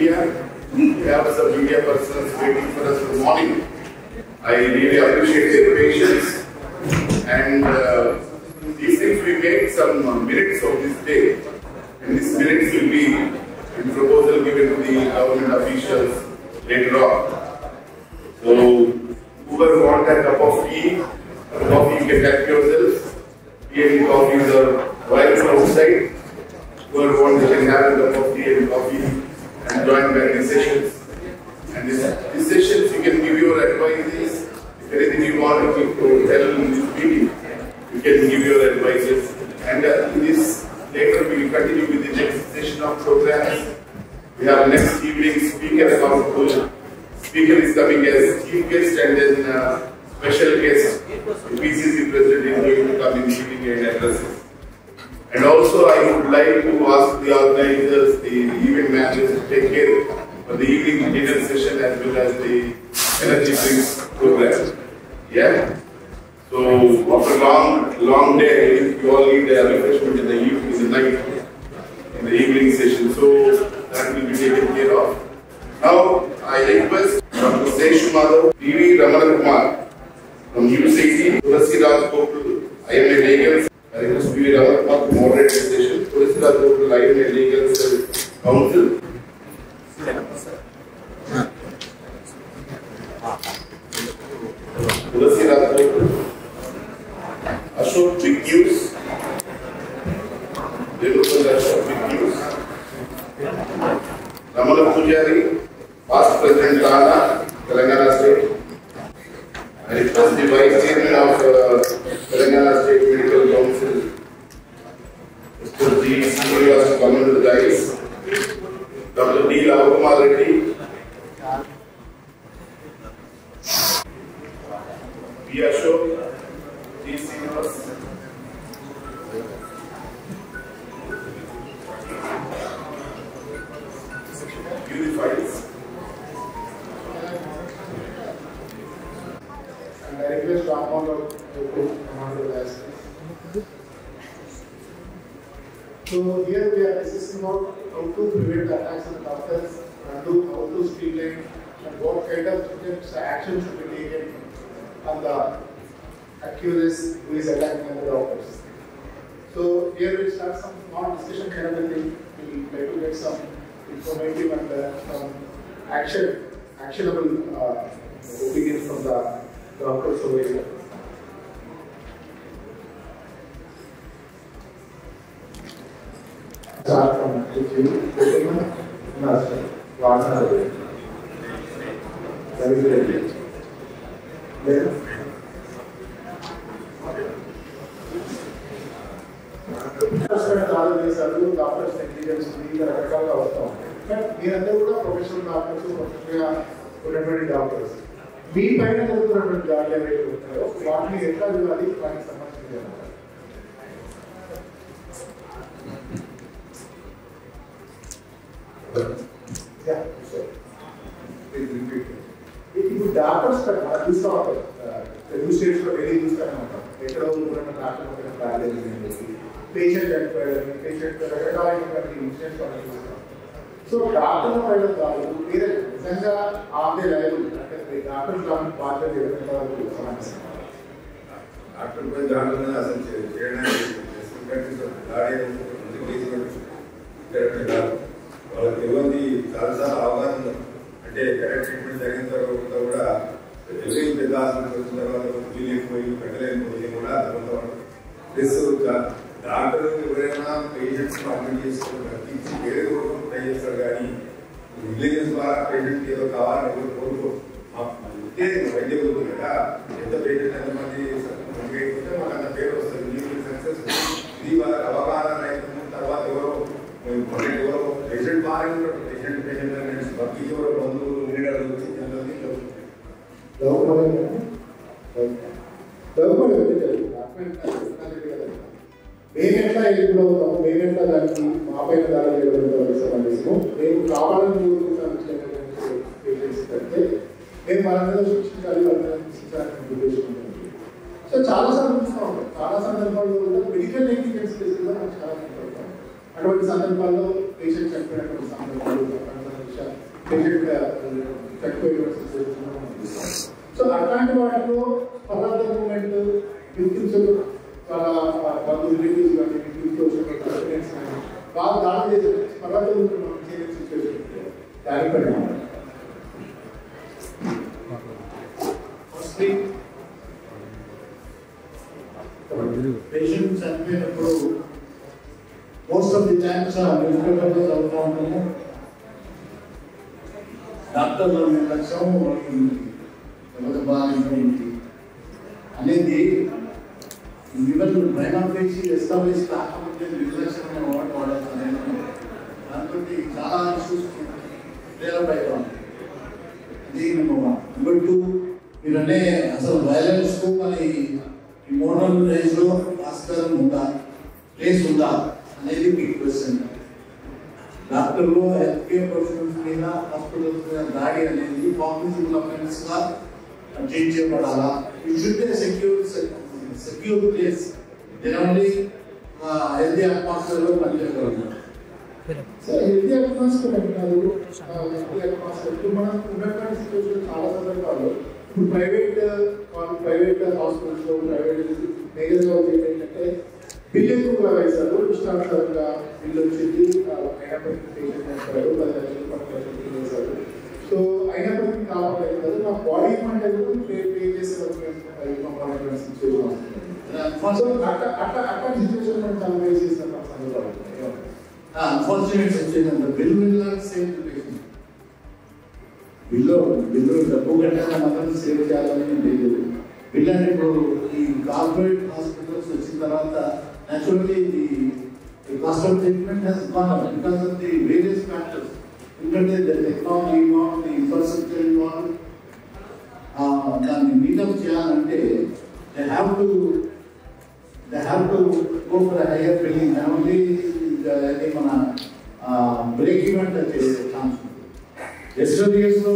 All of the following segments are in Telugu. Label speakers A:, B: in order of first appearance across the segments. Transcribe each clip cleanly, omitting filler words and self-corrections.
A: media. We have some media persons waiting for us for the morning. I really appreciate their patience. And these things we make some minutes of this day. And these minutes will be in proposal given to the government officials later on. So, whoever wants a cup of tea or coffee, you can help yourselves. Tea and coffees are available outside. Whoever wants, they can have a cup of tea and coffee and join back in sessions. And these sessions, you can give your advices. If anything you want to tell in this meeting, you can give your advices. And in this, later we will continue with the next session of programs. We have next evening speaker about speaker is coming as chief guest, and then special guest, the PCC president is going to come in the evening and address it. And also I would like to ask the organizers, the event managers to take care of the evening dinner session as well as the energy drinks program. Yeah? So after long day, you all need a refreshment in the evening, in the night, in the evening session. So that will be taken care of. Now I request Dr. Seshu Madhav, P.V. Ramana Kumar from UCT, Tulasi Raj Gopal, IMA Legal. I request P.V. Ramana Kumar to moderate this session. Tulasi Raj Gopal, IMA Legal Council. Tulasi Raj Gopal, Ashok Big News, Ashok Big News, Ramana Pujari, past President Rana, Telangana State. I request the Vice Chairman of Telangana State Medical Council, Mr. G. Srinivas, to come to the guys. Dr. D. Lavakumar Reddy, B. Ashok, G. Srinivas. View the files.
B: And I request Ramon to come on to the list. So here we are discussing about how to prevent attacks on doctors, and how to streamline, and what kind of action should be taken on the accused who is attacking the doctors. So here we start some small discussion kind of a thing. We try to get some informative and some actionable opinions from the doctors over here. Start from you, Master, Vana, very then doctors negligence వివిధ రకాలుగా వస్తూ ఉంటాయి. బట్ మీరందరూ కూడా ప్రొఫెషనల్ డాక్టర్స్, ప్రొఫెషనల్గా ఉన్నటువంటి డాక్టర్స్. మీ పైన జరుగుతున్నటువంటి దాడులు ఏవైతే ఉంటాయో వాటిని ఎట్లా చూడాలి, వాటికి సంబంధించి ఇప్పుడు డాక్టర్స్ చూస్తూ ఉంటారు, తెలుగు స్టేట్స్లో వెళ్ళి చూస్తూనే ఉంటాం. ఎక్కడో ఉన్నటువంటి డాక్టర్ రాలేదు, పేషెంట్ చనిపోయాడు, పేషెంట్ రకరకాలైనటువంటి ఇన్సిడెంట్స్ మనం చూస్తాం. సో డాక్టర్ల పైన కాదు, వేరే నిజంగా ఆపే లైవ్ అంటే డాక్టర్ బాధ్యత ఎవరికి సమస్య
C: డాక్టర్ పై దాడులను అసలు చేయడానికి వాళ్ళకి తెలియంది చాలాసార్లు అవగాహన ఉంది. అంటే కరెక్ట్ ట్రీట్మెంట్ జరిగిన తర్వాత కూడా వెళ్ళి పెద్ద హాస్పిటల్ వచ్చిన తర్వాత లేకపోయి పెట్టలేకపోయి కూడా అర్థమవుతా ఉంటుంది. ప్లస్ డాక్టర్ ఎవరైనా పేషెంట్స్ అడ్మిట్ చేసుకుని తగ్గించి వేరే కూడా ట్రై చేస్తారు, కానీ ఇంటెలిజెన్స్ ద్వారా పేషెంట్ ఏదో కావాలని ఎవరు కోరుకోరు. అంతే వైద్య వృత్తి కదా, ఎంత పేషెంట్ ఎంతమంది అయిపోతే మాకు అంత పేరు వస్తుంది, సక్సెస్. ఇది వాళ్ళకి అవగాహన రైతు తర్వాత ఎవరో పేషెంట్ బాగానే ఉంటారు, పేషెంట్ బతికి ఎవరో బంధువులు లీడర్లు
B: మేమెట్లా ఎదుగుతాము, మేమెట్లా దానికి మా పైన దాడి సంబంధించము మేము కావాలని కంటే మేము వాళ్ళ మీద శిక్షించాలి, వాళ్ళ మీద శిక్షించాలని ఉద్దేశం. సో చాలా సందర్భాలు ఉంటాయి, చాలా సందర్భాల్లో కూడా మెడికల్ నెగ్లిజెన్స్ కేసుల్లో మనం చాలా కనపడతాం. అటువంటి సందర్భాల్లో పేషెంట్ చనిపోయినటువంటి సందర్భాలు విషయాలు పేషెంట్ చనిపోయిన సిచ్యువేషన్. సో అట్లాంటి వాటిలో ఫర్దర్ మూమెంట్ విక్టిమ్స్ చాలా వాళ్ళు రిలేటివ్స్ కానీ విక్టిమ్స్ పేరెంట్స్ కానీ బాగా దాడి చేసే ఫర్దర్ మనం చేయని సిచ్యువేషన్ దానిపైన ఫస్ట్లీ పేషెంట్ చనిపోయినప్పుడు most of the times news పేపర్లో చదువుతూ ఉంటాము. డాక్టర్ల నిర్లక్ష్యం ఎవరికి బాగాలేంటి అనేది ఈవెన్ ప్రైమా ఫేసి ఎస్టాబ్లిష్ కాకపోతే నిర్లక్ష్యం అనే వర్డ్ వాడాల్సిన దాంతో చాలా ఇష్యూస్ డెవలప్ అవుతా ఉంటాయి. అది నెంబర్ 1. నెంబర్ 2, మీరనే అసలు వైలెన్స్ కు మరి ఈ మోడర్న్ ఏజ్ లో ఆస్కారం ఉందా, ప్లేస్ ఉందా అనేది బిగ్ క్వశ్చన్. డాక్టర్లు హెల్త్ కేర్ ప్రొఫెషనల్స్ మీద హాస్పిటల్స్ మీద దాడి అనేది కాంపిటబుల్ అఫెన్స్ గా ట్రీట్ చేయబడాలా? It should be secure place. Then only healthy atmosphere లో పనిచేయగలుగుతాం. హెల్తీ అట్మాస్ఫియర్ కాదు, హెల్తీ అట్మాస్ఫియర్ మనం ఉన్నటువంటి సిచ్యువేషన్ చాలా సందర్భాలు ఇప్పుడు ప్రైవేట్ హాస్పిటల్స్ లో ప్రైవేట్ మేజర్ గా ఏంటంటే బిల్లు ఎక్కువగా వేశారు. ఇష్టానుసారంగా బిల్లు వచ్చింది, అయినప్పటికీ పేషెంట్ వేస్తారు, 10 లక్షలు 12 లక్షలు బిల్లు వేశారు. సో అయినప్పటికీ కావాలి కదా నా బాడీ అంటే పే చేసే సిచ్యువేషన్. అట్లా సిచ్యువేషన్ మనం చాలా ఫేస్ చేసిన సందర్భాలు. Unfortunate situation bill same bill డబ్బు కట్టాక మాత్రం సేవ్ చేయాలని లేదు. బిల్లు అంటే ఇప్పుడు ఈ కార్పొరేట్ హాస్పిటల్స్ వచ్చిన తర్వాత naturally the cost of treatment has gone up because of the various factors. Because the technology involved, the infrastructure involved, దాన్ని మీటప్ చేయాలంటే they have to go for a higher billing and only అది మన బ్రేక్ ఈవెంట్ చేసే ఛాన్స్ ఉంది. ఎస్టర్డేస్లో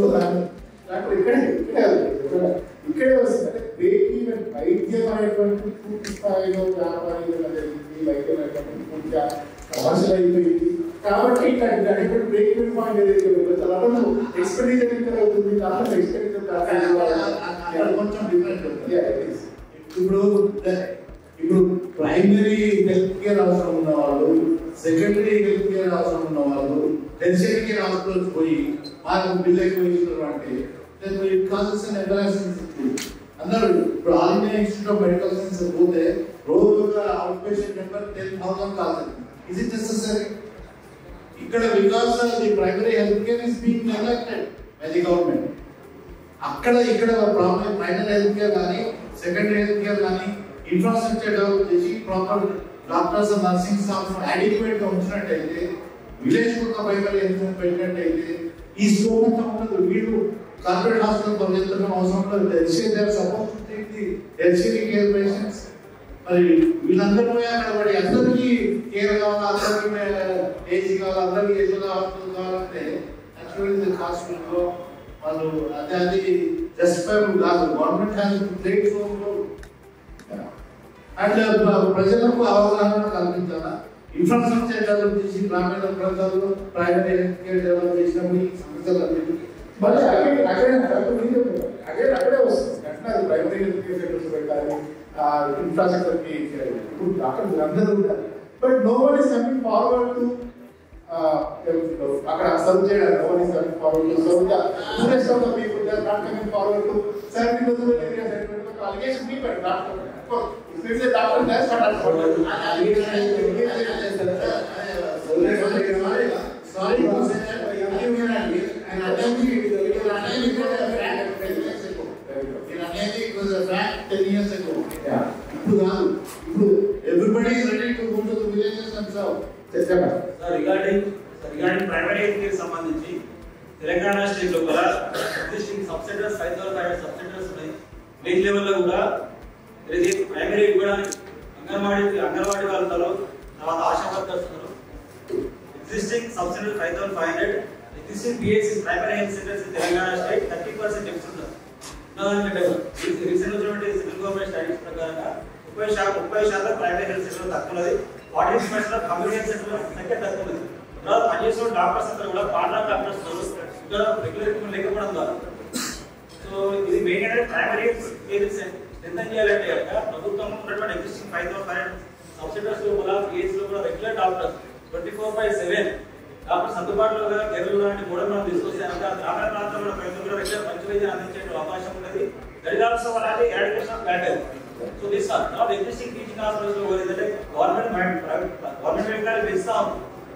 B: ఇక్కడే వస్తుంది. అంటే బ్రేక్ ఈవెన్ వైద్యం అనేటువంటి పూర్తి స్థాయిలో వ్యాపారీలు వైద్యం అనేటువంటి పూర్తిగా కమర్షియల్ అయిపోయింది కాబట్టి ఇట్లాంటి బ్రేక్ ఈవెన్ పాయింట్ ఏదైతే ఎక్స్పెండిచర్ ఎంత అవుతుంది కాబట్టి ఎక్స్పెండిచర్ కొంచెం డిఫరెంట్. ఇప్పుడు ప్రైమరీ హెల్త్ కేర్ అవసరం ఉన్న వాళ్ళు, సెకండరీ హెల్త్ కేర్ అవసరం ఉన్న వాళ్ళు టెర్షియరీ కేర్ హాస్పిటల్స్ పోయి మాకు బిల్ ఎక్కువ ఇస్తున్నారు అంటే అందరూ ఇప్పుడు All India Institute of Medical Science పోతే రోజు అవుట్ పేషెంట్ నెంబర్ 10,000 కాదు. Is it necessary? ఇక్కడ because the primary health care is being neglected by the government. అక్కడ ఇక్కడ ప్రాబ్లం ప్రైమరీ హెల్త్ కేర్ కానీ సెకండరీ హెల్త్ కేర్ కానీ ఇన్ఫ్రాస్ట్రక్చర్ డెవలప్ చేసి proper doctors nursing staff adequate గా ఉంచినట్టయితే, విలేజ్ ఒక ప్రైమరీ హెల్త్ పెట్టినట్టయితే ఈ స్కోప్ అంతా ఉండదు. వీళ్ళు కార్పొరేట్ హాస్పిటల్ పరిగెత్తడం అవసరం లేదు. టెర్షియరీ కేర్ పేషెంట్స్ మరి వీళ్ళందరూ పోయి అక్కడ పడి అందరికీ కేర్ కావాలి, అందరికీ ఏసీ కావాలి, అందరికీ ఏసీలో హాస్పిటల్ కావాలంటే యాక్చువల్లీ హాస్పిటల్లో వాళ్ళు అది జస్టిఫైబుల్ కాదు. గవర్నమెంట్ హ్యాస్ ప్లేట్ అండ్ ప్రజలకు అవగాహన కల్పించాలా, ఇన్ఫ్రాస్ట్రక్చర్ డెవలప్ చేసి గ్రామీణ ప్రాంతాల్లో ప్రైవేట్ హెల్త్ కేర్ డెవలప్ చేసినప్పుడు ఈ సమస్యలు మళ్ళీ అక్కడే వస్తుంది. అంటే ప్రైమరీ హెల్త్ కేర్ సెంటర్స్ పెట్టాలి, ఇన్ఫ్రాస్ట్రక్చర్ కి ఇప్పుడు అక్కడ అందరూ ఉంటారు. But no one is coming forward to అక్కడ సర్వ్ చేయడానికి. No one is coming forward to serve the rest of the people. They are not coming forward to serve the rural area settlement. ఒక అలిగేషన్ మీ but not if is a doctor that's what I'm sorry to say that you can and attempt it was a fact 10 years ago. Everybody is ready to go to the villages and serve. Sir,
D: regarding primary health care సంబంధించి తెలంగాణ స్టేట్ లో కూడా ఎగ్జిస్టింగ్ సబ్సిడరీస్ 5,500 సబ్సిడరీస్ ఉన్నాయి. విలేజ్ లెవెల్ లో కూడా ప్రైమరీ ఇవ్వడానికి అంగన్వాడీ వాళ్ళతో తర్వాత ASHA workers existing subsidiary 5,500 existing PHC primary health centres in Telangana state 30% deficit ఉంది. రీసెంట్ వచ్చినటువంటి సెంట్రల్ గవర్నమెంట్ స్టడీస్ ప్రకారంగా 30% ప్రైమరీ హెల్త్ సెంటర్ తక్కువ ఉన్నది, 40% కమ్యూనిటీ హెల్త్ సెంటర్ సంఖ్య తక్కువ ఉంది. తర్వాత పనిచేసిన డాక్టర్స్ అందరూ కూడా పార్ట్నర్ డాక్టర్స్ ఇక్కడ రెగ్యులర్ ఎక్విప్మెంట్ లేకపోవడం ద్వారా. సో ఇది మెయిన్ అనేది ప్రైమరీ కేర్ స్ట్రెంథెన్ చేయాలంటే కనుక ప్రభుత్వం ఉన్నటువంటి ఎగ్జిస్టింగ్ 5,500 సబ్సిడర్స్ లోపల పిహెచ్ లో కూడా రెగ్యులర్ డాక్టర్స్ 24/7 డాక్టర్స్ అందుబాటులో కేరళ లాంటి మోడల్ మనం తీసుకొస్తే కనుక గ్రామీణ ప్రాంతాల్లో కూడా రెగ్యులర్ మంచి వైద్యం అందించే అవకాశం ఉన్నది. That is also one of the eradication of battle. So this are not existing teaching hospitals లో ఏంటంటే గవర్నమెంట్ మెడికల్ పెంచుతాం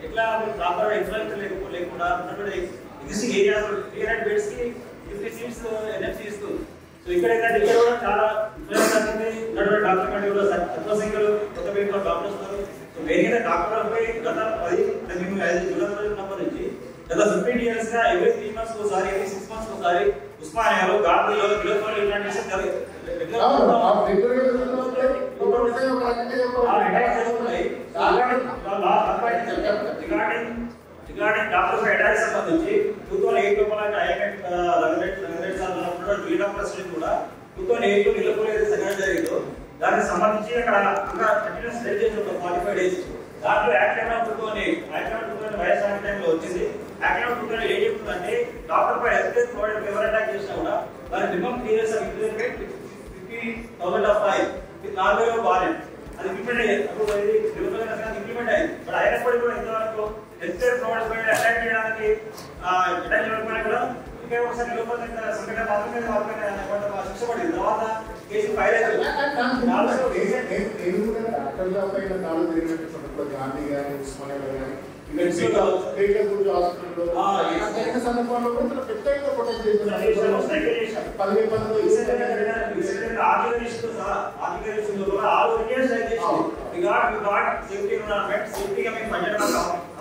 D: ఎట్లా ప్రాపర్ ఇన్ఫ్రాస్ట్రక్చర్ లేకుండా ఉన్నటువంటి ఎగ్జిస్టింగ్ ఏరియాస్ 300 బెడ్స్ కి 50 సీట్స్ ఎన్ఎఫ్సి ఇస్తుంది. సో ఇక్కడ ఏంటంటే ఇక్కడ కూడా చాలా ఇన్ఫ్రాస్ట్రక్చర్ ఉన్నటువంటి డాక్టర్ కంటే కూడా తక్కువ సంఖ్యలో కొత్త పేరు డాక్టర్స్ ఉన్నారు. సో మెయిన్ గా డాక్టర్లపై గత 5 జూలై నంబర్ నుంచి గత 15 years గా every 3 months ఒకసారి every 6 months ఒకసారి ఉస్మానియాలో గాంధీలో గిలోఫర్ ఇట్లాంటి రిగార్డింగ్ డాక్టర్స్ అటాక్స్ సంబంధించి 2008 లోపల ఐఎంఎట్ ప్రెసిడెంట్ కూడా 2008 లో నిలబడేది సెకండ్ జరిగిందో దానికి సంబంధించి అక్కడ కంటిన్యూస్ స్టే చేసి ఒక 45 days దాంట్లో యాక్ట్ నెంబర్ 2008 వైఎస్ టైంలో వచ్చింది. యాక్ట్ నెంబర్ 2008 ఏం చెప్తుందంటే డాక్టర్ పై హెల్త్ ప్రొవైడర్ ఎవరు అటాక్ చేసినా కూడా వారి minimum 3 years of imprisonment 50,000 of fine ఇది 4,000 వారెంట్ అది ఇంప్లిమెంట్ అయ్యింది. అప్పుడు ఇది ఇంప్లిమెంట్ అయింది. బట్ అయినప్పటికీ కూడా ఇంతవరకు హెల్త్ ప్రొవైడర్ పై అటాక్ చేయడానికి అటాక్ చేయడానికి కూడా ఇంకా ఒకసారి నిలబడి సంఘటన మాత్రమే శిక్ష పడింది. తర్వాత కేసు ఫైల్ అయింది.
B: గాంధీ గారి ఉస్మానియా గారి సందర్భంలో కూడా ప్రత్యేకంగా ప్రొటెక్ట్ చేస్తున్నారు.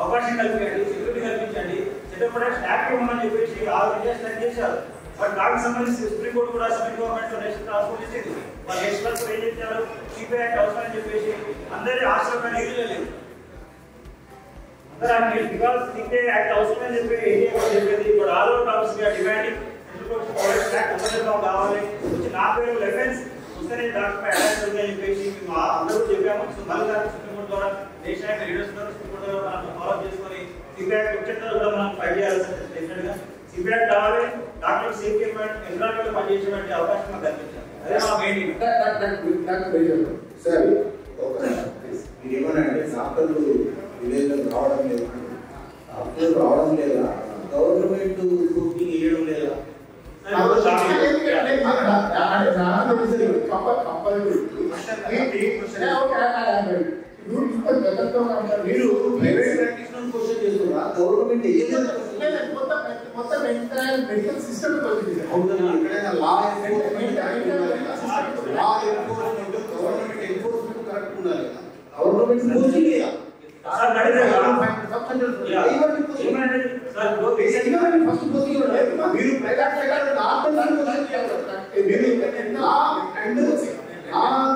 D: అవకాశం కల్పించండి, సెక్యూరిటీ కల్పించండి, సెంటర్ ప్రొటెక్షన్ యాక్ట్ ఇవ్వమని చెప్పేసి 6 years స్టార్ట్ చేశారు. బట్ దానికి సంబంధించి సుప్రీం కోర్టు కూడా సెంట్రల్ గవర్నమెంట్ నేషనల్ ట్రాన్స్పోర్ట్ ఇచ్చింది. వాళ్ళు ఎక్స్పర్ట్స్ ఏం చేశారు, సిపిఐ యాక్ట్ అవసరం చెప్పేసి అందరి ఆశ్రమమైన ఎదురు లేదు. బికాస్ సిపిఐ యాక్ట్ అవసరమని చెప్పి చెప్పేది. But all over tops demanding central protection act అమలు కావాలి. వచ్చి 40,000 ఎఫెన్స్ వస్తేనే డాక్టర్ పై అటాక్ అవుతుందని చెప్పేసి మేము అందరూ చెప్పాము. సో మళ్ళీ సుప్రీం కోర్టు ద్వారా నేషనల్ లీడర్స్ ద్వారా సుప్రీం కోర్టు ద్వారా మనం ఫాలో చేసుకొని సిపిఐ యాక్ట్ వచ్చేటప్పుడు కూడా మనం ఫైట్ చేయాల్సి డెఫినెట్ గా సిపిఐ యాక్ట్ కావాలి. డాక్టర్ సేఫ్టీ ఎన్విరాన్మెంట్ పనిచేసేటువంటి అవకాశం మాకు కల్పించాలి. అదే మా మెయిన్
E: సార్. మీరు ఏమనంటే డాక్టర్లు విలేజ్ రావడం లేదా, డాక్టర్లు రావడం లేదా, గవర్నమెంట్ బుకింగ్ వేయడం లేదా? మీరు ప్రైవేట్ ప్రాక్టీషనర్ క్వశ్చన్ చేస్తున్నా, గవర్నమెంట్
B: మొత్తం ఎంటైర్ మెడికల్ సిస్టమ్
E: ఎక్కడైనా law enforcement government enforcement correct ఉండాలి కదా. గవర్నమెంట్ కోచింగ్ మీరు ప్రైవేట్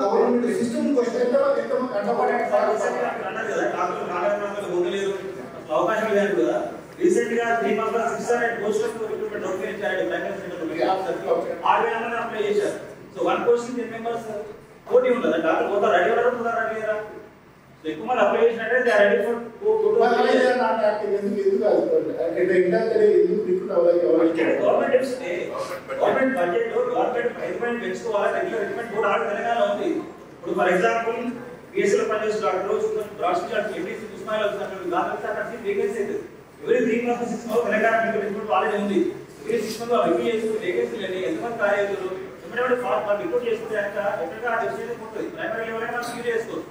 E: గవర్నమెంట్ సిస్టమ్ క్వశ్చన్
D: అవకాశం లేదు కదా. రీసెంట్ గా 3 months 600 పోస్టులకు రిక్రూట్మెంట్ నోటిఫికేషన్ ఇచ్చారు. ప్రైమరీ సెంటర్ 6,000 మంది అప్లై చేశారు. సో 1 పోస్ట్ 10 members పోటీ ఉండదు. డాక్టర్ పోతా రెడీ ఉండడం రెడీ అయ్యారా? ఎక్కువ మంది అప్లై చేసినట్టే they are ready for government budget government requirement పెంచుకోవాలి. రెగ్యులర్ రిక్వైర్మెంట్ కూడా ఆడ తెలంగాణలో ఉంది. ఇప్పుడు ఫర్ ఎగ్జాంపుల్ పిఎస్సీలో పనిచేసే డాక్టర్ బ్రాడ్స్టార్ ఎంపీసీ ఉస్మానియాలో వచ్చినట్టు దానికి అక్కడ వేకెన్సీ అయితే every 3 months 6 months Telangana recruitment already ఉంది. ఎవరీ 6 months రివ్యూ చేస్తూ వేకెన్సీలు అని ఎంతమంది కార్యకర్తలు ఇమ్మీడియట్ ఫార్మ్ రిక్రూట్ చేసుకుంటే ఎక్కడ ఆ డెసిషన్ ఉంటుంది. ప్రైమరీ లెవెల్ అయినా క్లియర్ చేసుకోవచ్చు.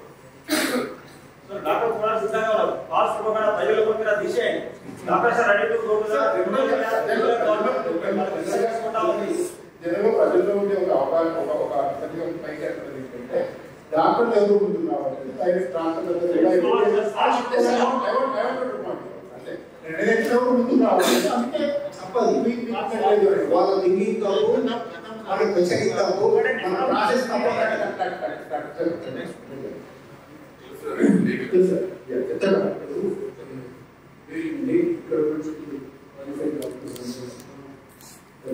D: సో డాక్టర్ కూడా సిద్ధంగా ఉన్నారు. ఫాస్ట్ కూడా ప్రజల కూడా తీసేయండి. Doctor sir ready to go to
B: జనరల్గా ప్రజల్లో ఉండే ఒక అవగాహన ఒక పైకి ఏంటంటే డాక్టర్లు ఎవరు ముందు కావాలి. ముందు కావాలి. అందుకే
E: వాళ్ళ థింకింగ్ తప్పు, వాళ్ళ క్వశ్చనింగ్ తప్పు, మన ప్రాసెస్ తప్పు.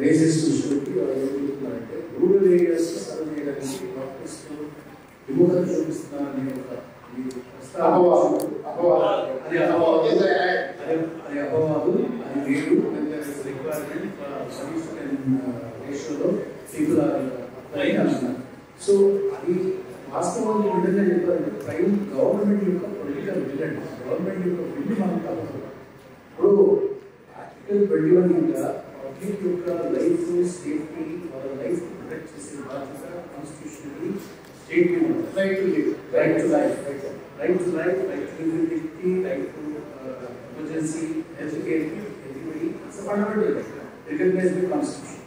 B: రేసెస్ చూసినట్టు ఏమంటున్నారంటే రూరల్ ఏరియాస్ సర్వ్ చేయడానికి డాక్టర్స్ విముఖత చూపిస్తున్నారనే ఒక అపవాదు అది లేదు.
F: requirement for 40% ratio people are applying. So అది వాస్తవాన్ని విధంగా చెప్పాలంటే ప్రైవేట్ గవర్నమెంట్ యొక్క పొలిటికల్ విల్ అండి, గవర్నమెంట్ యొక్క విల్ మనం కావాలి. ఇప్పుడు ఆర్టికల్ 21 కింద పబ్లిక్ యొక్క లైఫ్ సేఫ్టీ వాళ్ళ లైఫ్ ప్రొటెక్ట్ చేసే బాధ్యత constitutionally state right to live, right to life, right to life, right to living, right to emergency health care, everybody it's fundamental right recognised by constitution.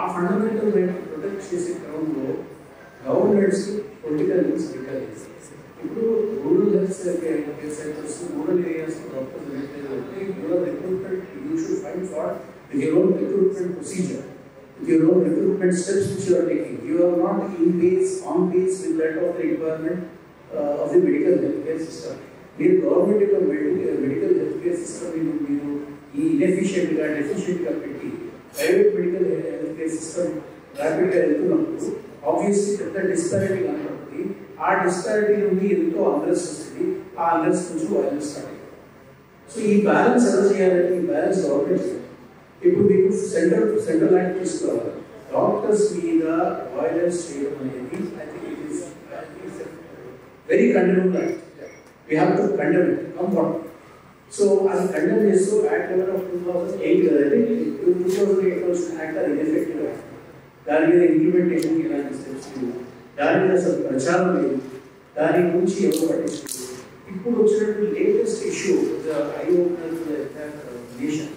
F: ఆ ఫండమెంటల్ రైట్ ప్రొటెక్ట్ చేసే క్రమంలో గవర్నమెంట్స్ పొలిటికల్ లింక్స్ పెట్టాలి. ఇప్పుడు rural health care centres, rural areas doctors అంటే your recruitment you should find far with your own recruitment procedure, with your own recruitment steps which you are taking. You are not on pace with that of the requirement of the medical healthcare system. మీరు గవర్నమెంట్ యొక్క మెడికల్ హెల్త్కేర్ సిస్టమ్ మీరు ఈ ఇన్ఎఫిషియెంట్గా డెఫిషియెంట్గా పెట్టి ప్రైవేట్ మెడికల్ హెల్త్కేర్ సిస్టమ్ ర్యాపిడ్గా వెళ్తున్నప్పుడు ఆబ్వియస్లీ పెద్ద డిస్పారిటీ కనబడుతుంది. ఆ డిస్పారిటీ నుండి ఎంతో అన్రెస్ట్ వస్తుంది, ఆ అన్రెస్ట్ నుంచి వైలెన్స్ స్టార్ట్ అవుతుంది. సో ఈ బ్యాలెన్స్ ఎలా చేయాలంటే ఈ బ్యాలెన్స్ గవర్నమెంట్ ఇప్పుడు మీకు సెంట్రల్ యాక్ట్ తీసుకోవాలి. డాక్టర్స్ మీద వైలెన్స్ చేయడం అనేది I think it is very condemnable act. We have to condemn it comfort. So అది కండెమ్ చేస్తూ యాక్ట్ లెవెల్ ఆఫ్ 2008 కదండి, 2008 యాక్ట్ అది ఇన్ఎఫెక్టివ్ యాక్ట్. దాని మీద ఇంప్లిమెంటేషన్ ఇలాంటి స్టెప్స్ లేవు, దాని మీద అసలు ప్రచారం లేదు, దాని గురించి ఎవరు పట్టించుకోలేదు. ఇప్పుడు వచ్చినటువంటి latest issue eye opener nation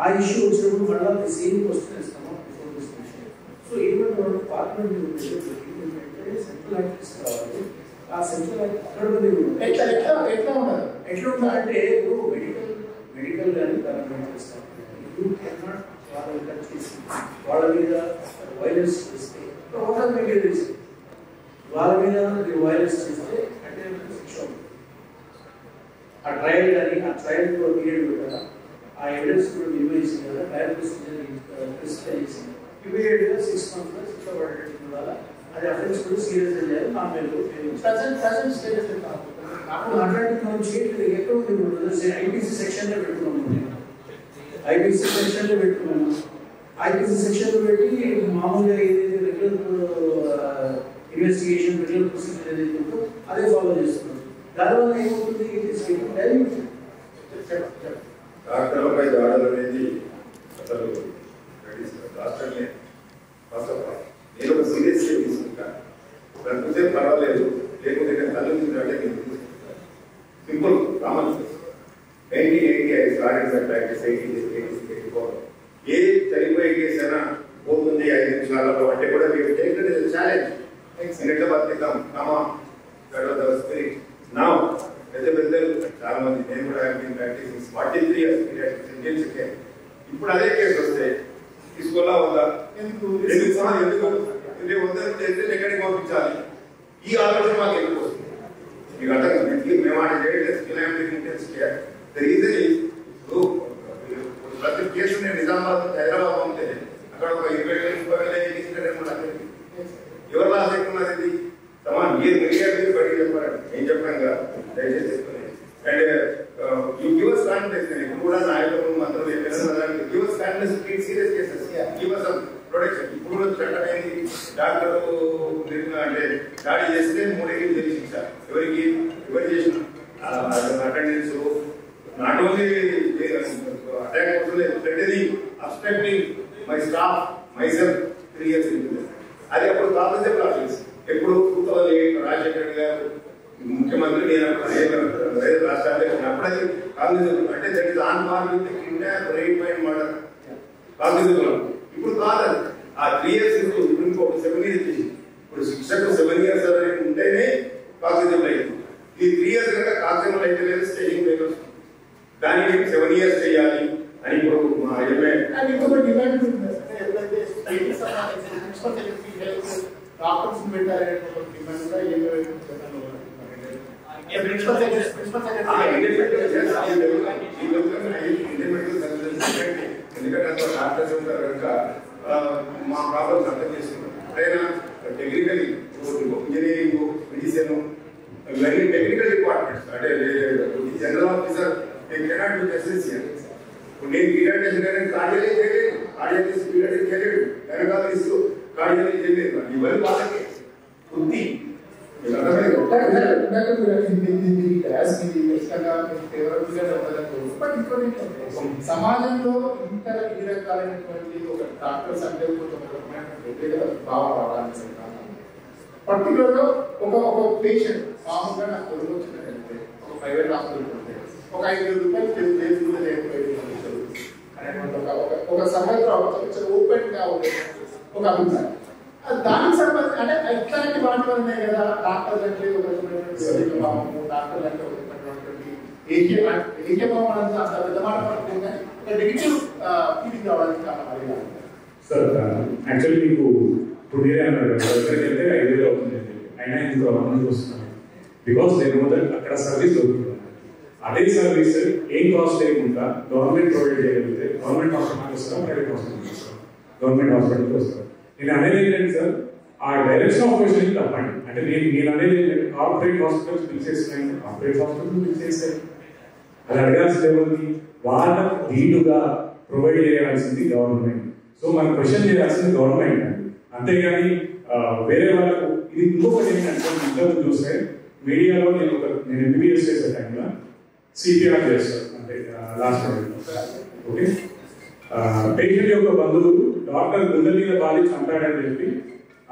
F: ఆ ఇష్యూ వచ్చినప్పుడు మళ్ళీ సేమ్ క్వశ్చన్ ఇస్తాము బిఫోర్ దిస్ క్వశ్చన్. సో ఏమంటే వాళ్ళు పార్లమెంట్ సెంట్రల్ యాక్ట్ తీసుకురావాలి. ఆ సెంట్రల్ యాక్ట్ అక్కడ ఎట్లా ఉండాలి అంటే ఇప్పుడు మెడికల్ కానీ పార్లమెంట్ యూ కెన్ నాట్ వాళ్ళ మీద వైలెన్స్ చేస్తే వాళ్ళ మీద వైలెన్స్ చేస్తే అంటే శిక్ష ఉంటుంది. ఆ ట్రయల్ కానీ ఆ ట్రయల్ పీరియడ్ కూడా ఆ ఎవిడెన్స్ కూడా నిర్వహించి కదా ట్రయల్ ప్రొసీజర్ చేసి ఇమీడియట్గా 6 months శిక్ష పడేటట్టు ఉండాలి. అది అఫెన్స్ కూడా సీరియస్ చేయాలి. నా మీద అప్పుడు అట్లాంటి మనం చేయట్లేదు. ఎక్కడ ఉంది ఐపీసీ సెక్షన్లో పెట్టుకున్నాము, ఐపీసీ సెక్షన్లో పెట్టుకున్నాము. ఐపీసీ సెక్షన్లో పెట్టి మామూలుగా ఏదైతే రెగ్యులర్ ఇన్వెస్టిగేషన్ రెగ్యులర్ ప్రొసీజర్ ఏదైతే ఉందో అదే ఫాలో చేస్తున్నాం. దానివల్ల ఏమవుతుంది,
C: డాక్టర్లపై దాడులు అనేది అసలు రాష్ట్రాన్ని ఫస్ట్ ఆఫ్ ఆల్ నేను ఒక సీరియస్ తీసుకుంటాను. దానికోసం పర్వాలేదు, లేకపోతే నేను తల్లి అంటే నేను తీసుకుంటాను. Simple common 1980 I started my practice 84. ఏ చనిపోయే కేసు అయినా పోతుంది 5 నిమిషాలలో అంటే కూడా మీరు టేక్ ఛాలెంజ్ ఎట్లా బతికిద్దాం కామా స్పిరిట్. నా పెద్ద చాలా మంది నేను కూడా ప్రాక్టీసింగ్ 43 years ఇండియన్ సెకండ్. ఇప్పుడు అదే కేసు వస్తే తీసుకోవాలా వద్దా, ఎందుకు వద్దంటే ఎక్కడికి పంపించాలి, ఈ ఆలోచన మాకు ఎందుకు వస్తుంది మీకు అర్థం కాదు. మేము ఆయన చేయట్లేదు. ప్రతి కేసు నేను నిజామాబాద్ హైదరాబాద్ పంపితే అక్కడ ఒక 20,000 ఎవరు లాస్ ఎక్కున్నారు. ఇది సమాన్ మీరు మీడియా మీద బయటకు చెప్పారండి, నేను చెప్పాను కదా దయచేసి చెప్తున్నాను. And give us confidence. ఇప్పుడు కూడా నాయకులు మంత్రులు give us confidence to treat serious cases, give us some protection. ఇప్పుడు చట్టం ఏంటి, డాక్టర్ అంటే దాడి చేస్తే 3 ఏళ్ళు జైలు శిక్ష. ఎవరు చేసిన అటెండెన్స్ నాట్ ఓన్లీ అటాక్ అవుతుంది, ప్రతిదీ obstructing my staff my self 3 years ఉంటుంది. అది అప్పుడు కాంగ్రెస్ ప్రాసెస్. ఎప్పుడు 2008 రాజశేఖర్ గారు ముఖ్యమంత్రి, నేను రాష్ట్రాలే ఉన్నప్పుడు అది కాంగ్రెస్ అంటే that is on par with kidnap, rape and murder Congress. ఇప్పుడు కాదు ఆ 3 years ఇప్పుడు ఇంకొక 7 years ఇచ్చింది. ఇప్పుడు శిక్షకు 7 years అనేది ఉంటేనే కాంగ్రెస్ అయింది. ఈ 3 years కనుక కాంగ్రెస్ అయితే లేదు, స్టేజింగ్ లేదు. దానికి 7 years చేయాలి అని ఇప్పుడు మా
B: డిమాండ్ డాక్టర్స్ పెట్టాలనే డిమాండ్ కూడా
C: ఎందుకంటే డాక్టర్స్ ఉంటారు కనుక మా ప్రాబ్లమ్స్ అర్థం చేసుకున్నాం. అయినా టెక్నికల్ ఇంజనీరింగ్, మెడిసిన్ ఇవన్నీ టెక్నికల్ డిపార్ట్మెంట్స్ అంటే జనరల్ ఆఫీసర్ డిపార్ట్మెంట్ జస్టిస్ ఇప్పుడు నేను పీడియాట్రిషియన్ అనేది కార్డియాలజీ చేయలేదు, కార్డియాలజిస్ట్ పీడియాట్రిక్ చేయలేడు, గైనకాలజిస్ట్ కార్డియాలజీ చేయలేదు. ఇవన్నీ వాళ్ళకి వృత్తి.
B: సమాజంలో ఇంత ఈ రకాలైనటువంటి ఒక డాక్టర్స్ అంటే కొంచెం భావం రావడానికి పర్టికులర్ గా ఒక పేషెంట్ మామూలుగా నాకు తెలుగు వచ్చినట్టు ఒక ప్రైవేట్ హాస్పిటల్ ఉంటే ఒక 5,000 రూపాయలు చేసుకుంటే అనేటువంటి ఒక సమయంలో ఓపెన్ గా ఉండే ఒక అభిప్రాయం. దానికి సంబంధించి అంటే ఇట్లాంటి వాటి వల్లనే కదా డాక్టర్లు అంటే ఒక భావము, డాక్టర్లు అంటే ఏకీభావం అనేది అంత పెద్ద మాట పడుతుంది కానీ ఒక నెగిటివ్ ఫీలింగ్ రావడానికి కారణం.
G: సార్ యాక్చువల్లీ మీకు ఇప్పుడు మీరే అన్నారు ఎక్కడికి వెళ్తే 5,000 అవుతుంది అయినా ఇంకో అమౌంట్ వస్తున్నాను బికాస్ నేను అక్కడ సర్వీస్ దొరుకుతుంది. అదే సర్వీస్ ఏం కాస్ట్ లేకుండా గవర్నమెంట్ ప్రొవైడ్ చేయగలిగితే గవర్నమెంట్ హాస్పిటల్కి వస్తారా, ప్రైవేట్ హాస్పిటల్కి వస్తారా? గవర్నమెంట్ హాస్పిటల్కి వస్తారు. నేను అనేది ఏంటంటే సార్ ఆ డైరెక్షన్ ఆఫ్ క్వశ్చన్ తప్పండి. అంటే నేను అనేది ఏంటంటే కార్పొరేట్ హాస్పిటల్స్ బిల్ చేస్తున్నాయి, కార్పొరేట్ హాస్పిటల్ బిల్ చేస్తాయి. అది అడగాల్సిన ఎవరిని? వాళ్ళ ధీటుగా ప్రొవైడ్ చేయాల్సింది గవర్నమెంట్. సో మనం క్వశ్చన్ చేయాల్సింది గవర్నమెంట్ అండి, అంతేగాని వేరే వాళ్ళకు. ఇది ఇంకొకటి ఏంటంటే ఇంతకు చూస్తే మీడియాలో నేను ఎంబీబీఎస్ చేసే టైంలో సిపిఆర్ చేస్తాను అంటే లాస్ట్ ఓకే పేషెంట్ యొక్క బంధువులు డాక్టర్ గుండె మీద బాధి చంపాడని చెప్పి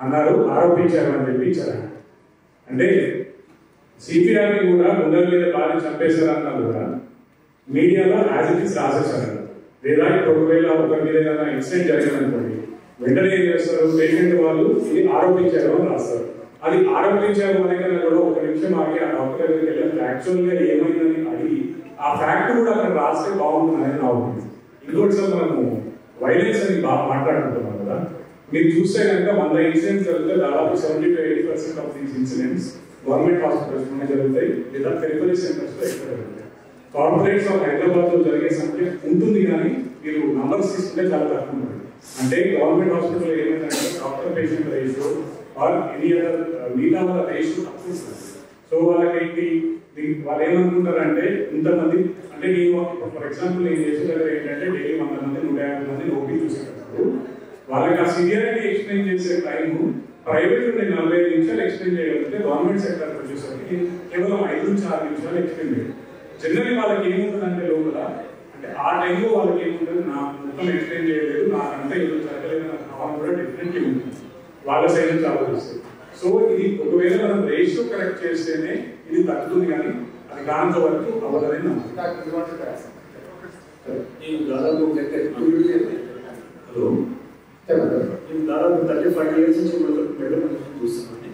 G: అన్నారు, ఆరోపించారు అని చెప్పి ఇచ్చారు. అంటే సిపిఆర్ని కూడా గుండెల మీద బాధి చంపేశారన్నా కూడా మీడియాలో యాజ్ ఇట్ ఇస్ రాసేసారు. లేదా ఇప్పుడు ఒకవేళ ఒకరి మీద ఏదైనా ఇన్సిడెంట్ జరిగిందనుకోండి వెంటనే ఏం చేస్తారు, పేషెంట్ వాళ్ళు ఇది ఆరోపించారు అని రాస్తారు. అది ఆరోపించారు అనేది కూడా ఒక నిమిషం ఆగి ఆ డాక్టర్ దగ్గరికి వెళ్ళి యాక్చువల్గా ఏమైందని అడిగి ఆ ఫ్యాక్ట్ కూడా అక్కడ రాస్తే బాగుంటుంది అనేది నా ఒపీనియన్. ఇంకోటి సార్ మనము వైలెన్స్ అని బాగా మాట్లాడుకుంటున్నాం కదా, మీరు చూస్తే కనుక 100 ఇన్సిడెంట్స్ జరిగితే దాదాపు 70 to 80% of these incidents government hospitals లోనే జరుగుతాయి లేదా పెరిఫరీ సెంటర్స్ లో ఎక్కడ జరుగుతాయి. కార్పొరేట్స్ ఆఫ్ హైదరాబాద్ లో జరిగే సంఖ్య ఉంటుంది కానీ మీరు నంబర్స్ తీసుకుంటే చాలా తక్కువ ఉంటుంది. అంటే గవర్నమెంట్ హాస్పిటల్ ఏమైందంటే doctor patient ratio or any other మిగతా వాళ్ళ రేషియో తక్కువ ఉంటుంది. సో వాళ్ళకి వాళ్ళు ఏమనుకుంటారంటే ఇంతమంది అంటే నేను ఫర్ ఎగ్జాంపుల్ నేను చేసే దగ్గర ఏంటంటే డైలీ 100 మంది 150 మంది ఓపీ చూసేటప్పుడు వాళ్ళకి ఆ సివియారిటీ ఎక్స్ప్లెయిన్ చేసే టైము ప్రైవేట్ నేను 45 నిమిషాలు ఎక్స్ప్లెయిన్ చేయగలిగితే గవర్నమెంట్ సెక్టర్ వచ్చేసరికి కేవలం 5 నుంచి 6 నిమిషాలు ఎక్స్ప్లెయిన్ చేయాలి. జనరల్లీ వాళ్ళకి ఏముంటుందంటే లోపల అంటే ఆ టైంలో వాళ్ళకి ఏముంటుంది, నా మొత్తం ఎక్స్ప్లెయిన్ చేయలేదు, నాకంటే ఏదో జరగలేదు నాకు కావాలి కూడా డెఫినెట్లీ ఉంటుంది వాళ్ళ సైడ్ నుంచి ఆలోచిస్తుంది. సో ఇది ఒకవేళ మనం రేషియో కరెక్ట్ చేస్తేనే ఇది తగ్గుతుంది కానీ అది కానంత వరకు అవ్వదని
F: నేను దాదాపు 30-40 years నుంచి మెడికల్ చూస్తున్నాను.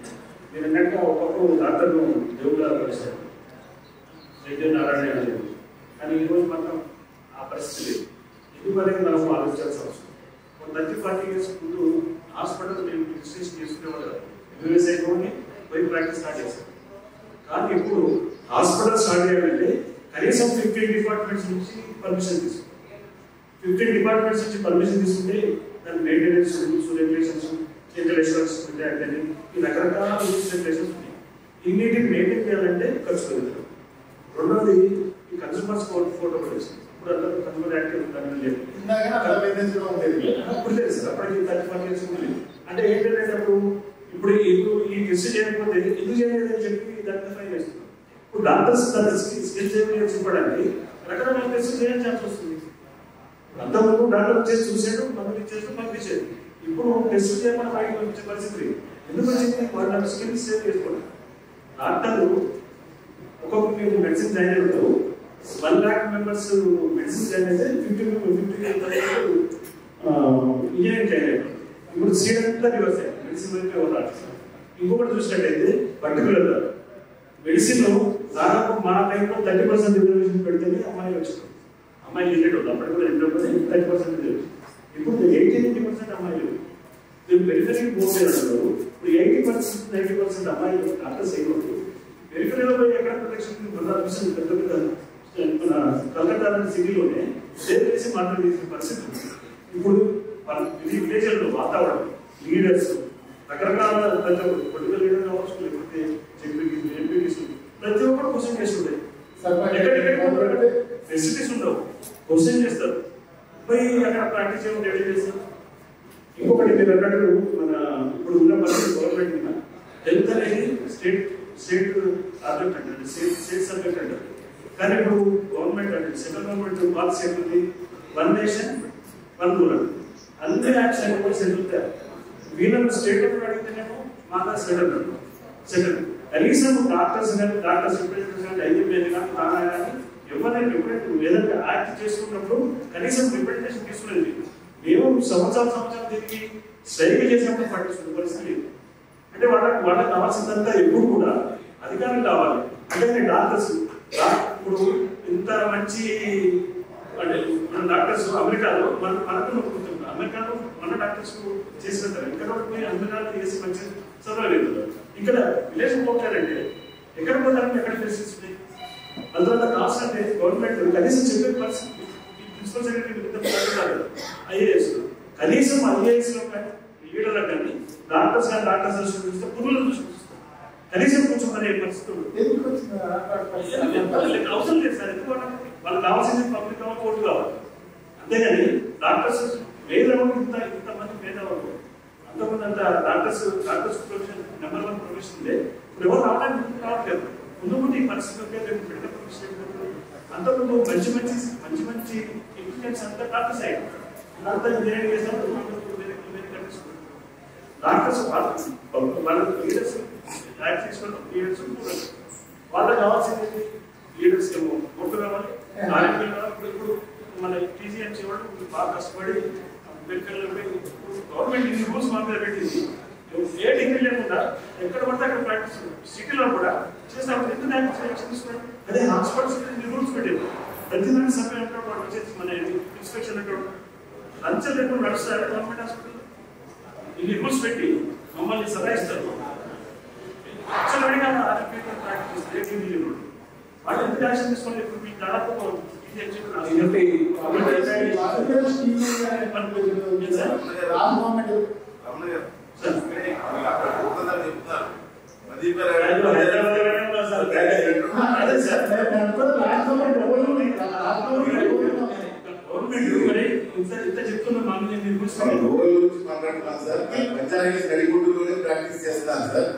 F: నేను అన్నట్టు ఒకప్పుడు డాక్టర్ను దేవుడుగా కలిశాను, నారాయణ గారు. కానీ ఈరోజు మాత్రం ఆ పరిస్థితి లేదు. ఎందుకనేది మనం ఆలోచించాల్సిన అవసరం. 30-40 years ముందు హాస్పిటల్ మేము రిజిస్ట్రేషన్ చేసుకునేవాళ్ళు ఎంబీబీఎస్ అయిపోయి పోయి ప్రాక్టీస్ స్టార్ట్ చేశాను. కానీ ఇప్పుడు హాస్పిటల్ స్టార్ట్ చేయాలంటే కనీసం 15 డిపార్ట్మెంట్స్ నుంచి పర్మిషన్ తీసుకుంటాం. 15 డిపార్ట్మెంట్స్ నుంచి పర్మిషన్ తీసుకుంటే దాని మెయింటెనెన్స్ రూల్స్ రెగ్యులేషన్స్ ఇన్స్టాలేషన్స్ ఉంటాయి, ఈ రకరకాల రూల్స్ రెగ్యులేషన్స్ ఉన్నాయి. ఇన్నిటిని మెయింటైన్ చేయాలంటే ఖర్చు పెరుగుతుంది. రెండవది ఈ కన్స్యూమర్స్ ఫోటో ప్రొటెక్షన్ ఇప్పుడు అందరూ కన్స్యూమర్ యాక్ట్ లేదు, అప్పుడు లేదు సార్, అప్పటికి 30-40 years లేదు. అంటే ఏంటంటే ఇప్పుడు ఈ టెస్ట్ చేయకపోతే ఎందుకు చేయలేదని చెప్పి దాన్ని ఫైన్ చేస్తున్నాం. ఇప్పుడు డాక్టర్స్ తన స్కిల్ చేయడానికి చెప్పడానికి రకరకాల టెస్ట్ చేయాల్సి వస్తుంది. అంతవరకు డాక్టర్ వచ్చేసి చూసాడు, మందులు ఇచ్చేసి పంపించాడు. ఇప్పుడు టెస్ట్ చేయమని బయటకు వచ్చే పరిస్థితి ఎందుకు వచ్చింది? వాళ్ళ స్కిల్ సేవ్ చేసుకోవడం. డాక్టర్లు ఒక్కొక్క మీరు మెడిసిన్ జాయిన్ అవుతారు, 1 lakh members మెడిసిన్ జాయిన్ అయితే 50% ఇంజనీరింగ్ జాయిన్ అవుతారు. ఇప్పుడు సీట్ అంతా రివర్స్ అయ్యారు, మెడిసిన్ వైపు ఎవరు రాస్తారు. ఇంకొకటి చూసినట్టయితే పర్టికులర్ మెడిసిన్ లో దాదాపు మన టైంలో 30% రిజర్వేషన్ పెడితేనే అమ్మాయిలు వచ్చారు. అమ్మాయిలు రిలేట్ అవుతుంది, అప్పటికి కూడా ఎంత 30% రిజర్వేషన్. ఇప్పుడు 80-90% అమ్మాయిలు పెరిఫరీ పోతే అంటారు. ఇప్పుడు 80%-90% అమ్మాయిలు డాక్టర్స్ అయిపోతారు. పెరిఫరీలో పోయి ఎక్కడ ప్రొటెక్షన్ పెద్ద పెద్ద మన కలకత్తా సిటీలోనే సేవ్ చేసి మాట్లాడేసిన పరిస్థితి. ఇప్పుడు విలేజ్లో వాతావరణం లీడర్స్ రకరకాల ప్రతి ఒక్కరు పొలిటికల్ లీడర్ కావచ్చు, లేకపోతే ఎంపీటీస్ ప్రతి ఒక్కరు క్వశ్చన్ చేస్తుంటాయి.
H: ఫెసిలిటీస్ ఉండవు, క్వశ్చన్ చేస్తారు, పోయి అక్కడ ప్రాక్టీస్ చేయడం రెడీ చేస్తారు. ఇంకొకటి మీరు అన్నట్టు మన ఇప్పుడు ఉన్న పరిస్థితి గవర్నమెంట్ మీద హెల్త్ అనేది స్టేట్ ఆబ్జెక్ట్ అంటే స్టేట్ సబ్జెక్ట్ అంటారు. కానీ ఇప్పుడు గవర్నమెంట్ అంటే సెంట్రల్ గవర్నమెంట్ పాలసీ ఏంటి, 1 నేషన్ 1 రూరల్. అన్ని యాక్ట్స్ అనేవి సెంట్రల్. వీళ్ళని స్టేట్ అడిగితేనేమో మాకు సెంట్రల్ కనీసం డాక్టర్స్ కానీ డాక్టర్స్ రిప్రజెంటేటివ్స్ కానీ ఐఎంఏ కానీ తానా కానీ ఎవరైనా ఏదైనా యాక్ట్ చేసుకున్నప్పుడు కనీసం రిప్రజెంటేషన్ తీసుకునేది. మేము సంవత్సరం దీనికి స్ట్రైక్ చేసినప్పుడు పట్టించుకునే పరిస్థితి లేదు. అంటే వాళ్ళకి కావాల్సిందంతా ఎప్పుడు కూడా అధికారం కావాలి. అంటే డాక్టర్స్ ఇప్పుడు ఇంత మంచి అంటే మన డాక్టర్స్ అమెరికాలో మనకు నొప్పుకుంటున్నారు. అమెరికాలో మన డాక్టర్స్ చేసినంటారు, ఇక్కడ పోయి అమెరికాలో చేసి మంచి చదవలేదు. ఇక్కడ విలేజ్ పోతారంటే ఎక్కడ పోతారంటే ఎక్కడ ఫెసిలిటీస్ ఉన్నాయి. అందువల్ల కాస్ట్ అంటే గవర్నమెంట్ కనీసం చెప్పే పరిస్థితి. ప్రిన్సిపల్ సెక్రటరీ ఐఏఎస్ కనీసం ఐఏఎస్ లో కానీ లీడర్లకు కానీ డాక్టర్స్ కానీ డాక్టర్స్ చూస్తే పురుగులను చూపిస్తారు. కనీసం కొంచెం అనే పరిస్థితి అవసరం లేదు సార్. ఎందుకు వాళ్ళకి కావాల్సింది పబ్లిక్ కావాలి, కోర్టు కావాలి, అంతేగాని డాక్టర్స్ పేదవాళ్ళు ఇంతమంది పేదవాళ్ళు అంతమంది అంత డాక్టర్స్ ప్రొఫెషన్ నెంబర్ 1 ప్రొఫెషన్ ఉండే ఇప్పుడు ఎవరు రావట్లేదు. ముందు ఈ పరిస్థితి మెడికల్ ప్రొఫెషన్ అంతకుముందు మంచి ఇంజనీర్స్ అంతా డాక్టర్స్ అయ్యారు. అంతా ఇంజనీరింగ్ చేసినప్పుడు డాక్టర్స్ వాళ్ళ లీడర్స్ యాక్ట్ తీసుకున్న లీడర్స్ వాళ్ళకి కావాల్సింది లీడర్స్ ఏమో కోర్టు కావాలి, ఆర్ఎంపీ కావాలి. ఇప్పుడు మన టీజీఎంసీ వాళ్ళు బాగా కష్టపడి మెడికల్ గవర్నమెంట్ ఇన్ని రూల్స్ మన మీద పెట్టింది. ఏ డిగ్రీ లేకుండా ఎక్కడ పడితే అక్కడ ప్రాక్టీస్ సిటీలో కూడా చేసినప్పుడు ఎందుకు యాక్షన్ తీసుకున్నాడు. అదే హాస్పిటల్స్ ఇన్ని రూల్స్ పెట్టారు. ప్రతిదాన్ని సర్వే అంటాడు, వాడు వచ్చేసి మన ఇన్స్పెక్షన్ అంటాడు. లంచం లేకుండా నడుస్తారు గవర్నమెంట్ హాస్పిటల్. ఇన్ని రూల్స్ పెట్టి మమ్మల్ని సదాయిస్తారు. ప్రాక్టీస్ వాళ్ళు ఎంత యాక్షన్ తీసుకోండి. ఇప్పుడు మీకు దాదాపు
A: ప్రాక్టీస్ చేస్తున్నాను సార్.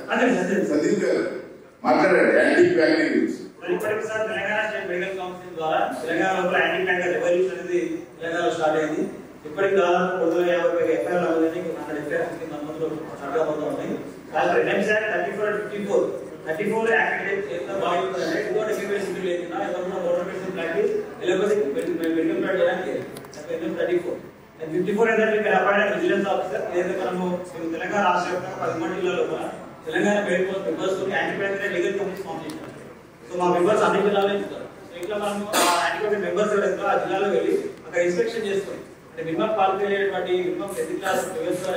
A: మాట్లాడండి యాంటీ బ్యాంకింగ్ గురించి.
D: ఇప్పటికి sir Telangana state medical council ద్వారా తెలంగాణ లోపల యాంటీ బ్యాంకర్ రెవల్యూషన్ అనేది తెలంగాణలో స్టార్ట్ అయింది. ఇప్పటికి దాదాపు 450 ఎఫ్ఐఆర్లు అవ్వదని 100 ఎఫ్ఐఆర్స్ మంత్రులు స్టార్ట్ అవుతూ ఉన్నాయి. కాదు ఎన్ఎంసీ యాక్ట్ 34 యాక్ట్ ఎంత బాగుంటుందంటే ఇంకోటి ఎక్విపేషన్ లేకుండా ఎవరైనా గవర్నమెంట్ ప్రాక్టీస్ లేకపోతే మెడికల్ ప్రాక్టీస్ చేయడానికి 34 and 54 ఏంటంటే ఇక్కడ అపాయింట్ విజిలెన్స్ ఆఫీసర్. ఏదైతే మనము తెలంగాణ రాష్ట్ర వ్యాప్తంగా 13 జిల్లాల్లో Telangana medical members anti banker legal committees form చేశారు. సో మా మెంబర్స్ అన్ని జిల్లాలో ఇస్తారు. ఇట్లా మనము యాంటీ బ్యాంకర్ మెంబర్స్ ఎవరైతే ఆ జిల్లాలో వెళ్ళి అక్కడ ఇన్స్పెక్షన్ చేసుకొని అంటే మినిమం క్వాలిఫై అయ్యేటువంటి మినిమం 10th క్లాస్ బీఎస్సీ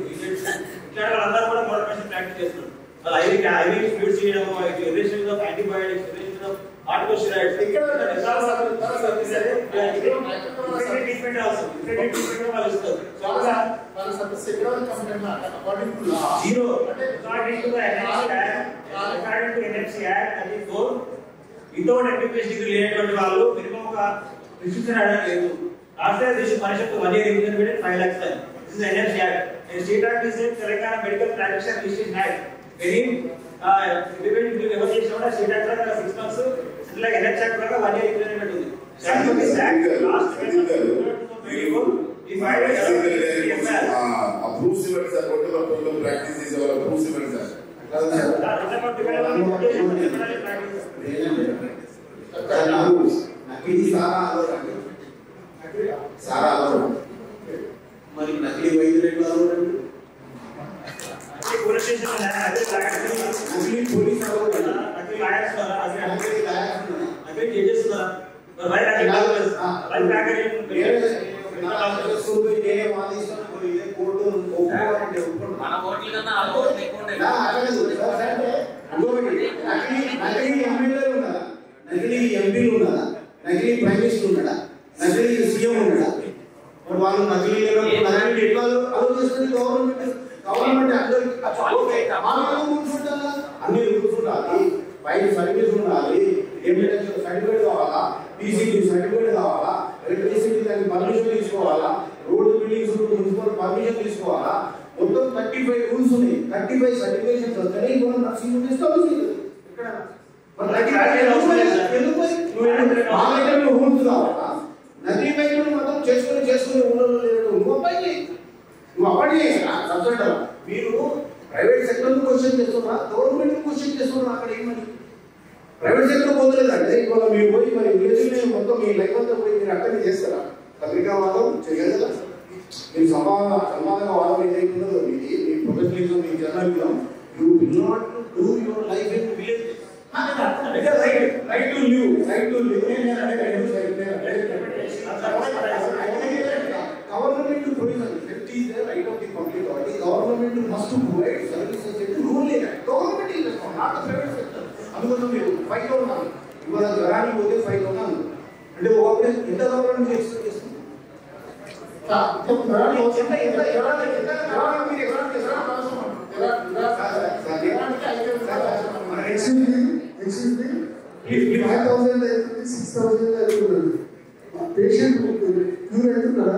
D: బీజెడ్స్ ఇట్లాంటి వాళ్ళందరూ కూడా మోటివేషన్ ప్రాక్టీస్ చేస్తున్నారు. వాళ్ళు ఐవీ ఫ్లూయిడ్స్ చేయడం, aeration of antibiotics, aeration of article steroids treatment అవసరం. ట్రీట్మెంట్ వాళ్ళు ఇస్తారు. Zero according to the NMC Act 34 without education degree లేనటువంటి వాళ్ళు మినిమం ఒక రిస్ట్రిక్షన్ అడగడం లేదు. రాష్ట్ర దేశ పరిషత్ 1 year implemented 5 lakhs fine. This is NMC Act. And State Act is Telangana Medical Practitioner Registration Act. Any independent ఎవరు చేసినా కూడా State Act ప్రకారం 6 months, like NMC Act ప్రకారం 1 year ఇంప్లిమెంట్ ఉంది.
A: Approves events are whatever program practice is our approves events are.
E: మరి నకిలీ వైద్యులు ఎట్లా నకిలీ పోలీస్ నకిలీ ఎమ్మెల్యేలు ఉన్నారా, నకిలీ ఎంపీలు ఉన్నారా, నకిలీ ప్రైమ్ మినిస్టర్ ఉన్నాడా, నకిలీ సీఎం ఉన్నాడా? మరి వాళ్ళు నకిలీ నకిలీ ఎట్లా ఆలోచిస్తుంది గవర్నమెంట్ అన్ని రూల్స్ ఉండాలి, బయట సర్వీస్ ఉండాలి, ఏమైనా సర్టిఫికేట్ కావాలా, పీసీబీ సర్టిఫికేట్ కావాలా, ఎలక్ట్రిసిటీ దానికి పర్మిషన్ తీసుకోవాలా, రోడ్డు బిల్డింగ్స్ మున్సిపల్ పర్మిషన్ తీసుకోవాలా, మొత్తం 35 రూల్స్ ఉన్నాయి. 35 సర్టిఫికేషన్స్ వస్తాయి. ఇప్పుడు నర్సింగ్ తీసుకోవాలి ఇక్కడ రూల్స్ కావాలా, నదీ వైద్యులు మొత్తం చేసుకుని ఉండడం లేదు. నువ్వు అప్పటి సబ్జెక్ట్ మీరు ప్రైవేట్ సెక్టర్ క్వశ్చన్ చేస్తున్నా, గవర్నమెంట్ క్వశ్చన్ చేస్తున్నా. అక్కడ ఏమని ప్రైవేట్ సెక్టర్ పోతలేదంటే ఇవాళ మీరు పోయి మరి విలేజ్ మొత్తం మీ లైఫ్ అంతా పోయి మీరు అక్కడికి చేస్తారా? పత్రికావాదం చేయగలరా? మీరు సమాధాన వాదం ఏదైతుందో మీది, మీ ప్రొఫెషనలిజం, మీ journalism, you will not do your life in village. Right to live, right to live. Government to provide it is the right of the public authority. Government must provide services to rule it. Government is not the private sector. అందుకోసం మీరు 5,000 అన్నారు. ఇవాళ జ్వరానికి పోతే 5,000 అన్నారు. అంటే ఒకప్పుడు ఎంత గవర్నమెంట్ ఎక్స్పెక్ట్ చేస్తుంది?
B: పేషెంట్ క్యూర్ అవుతున్నారా?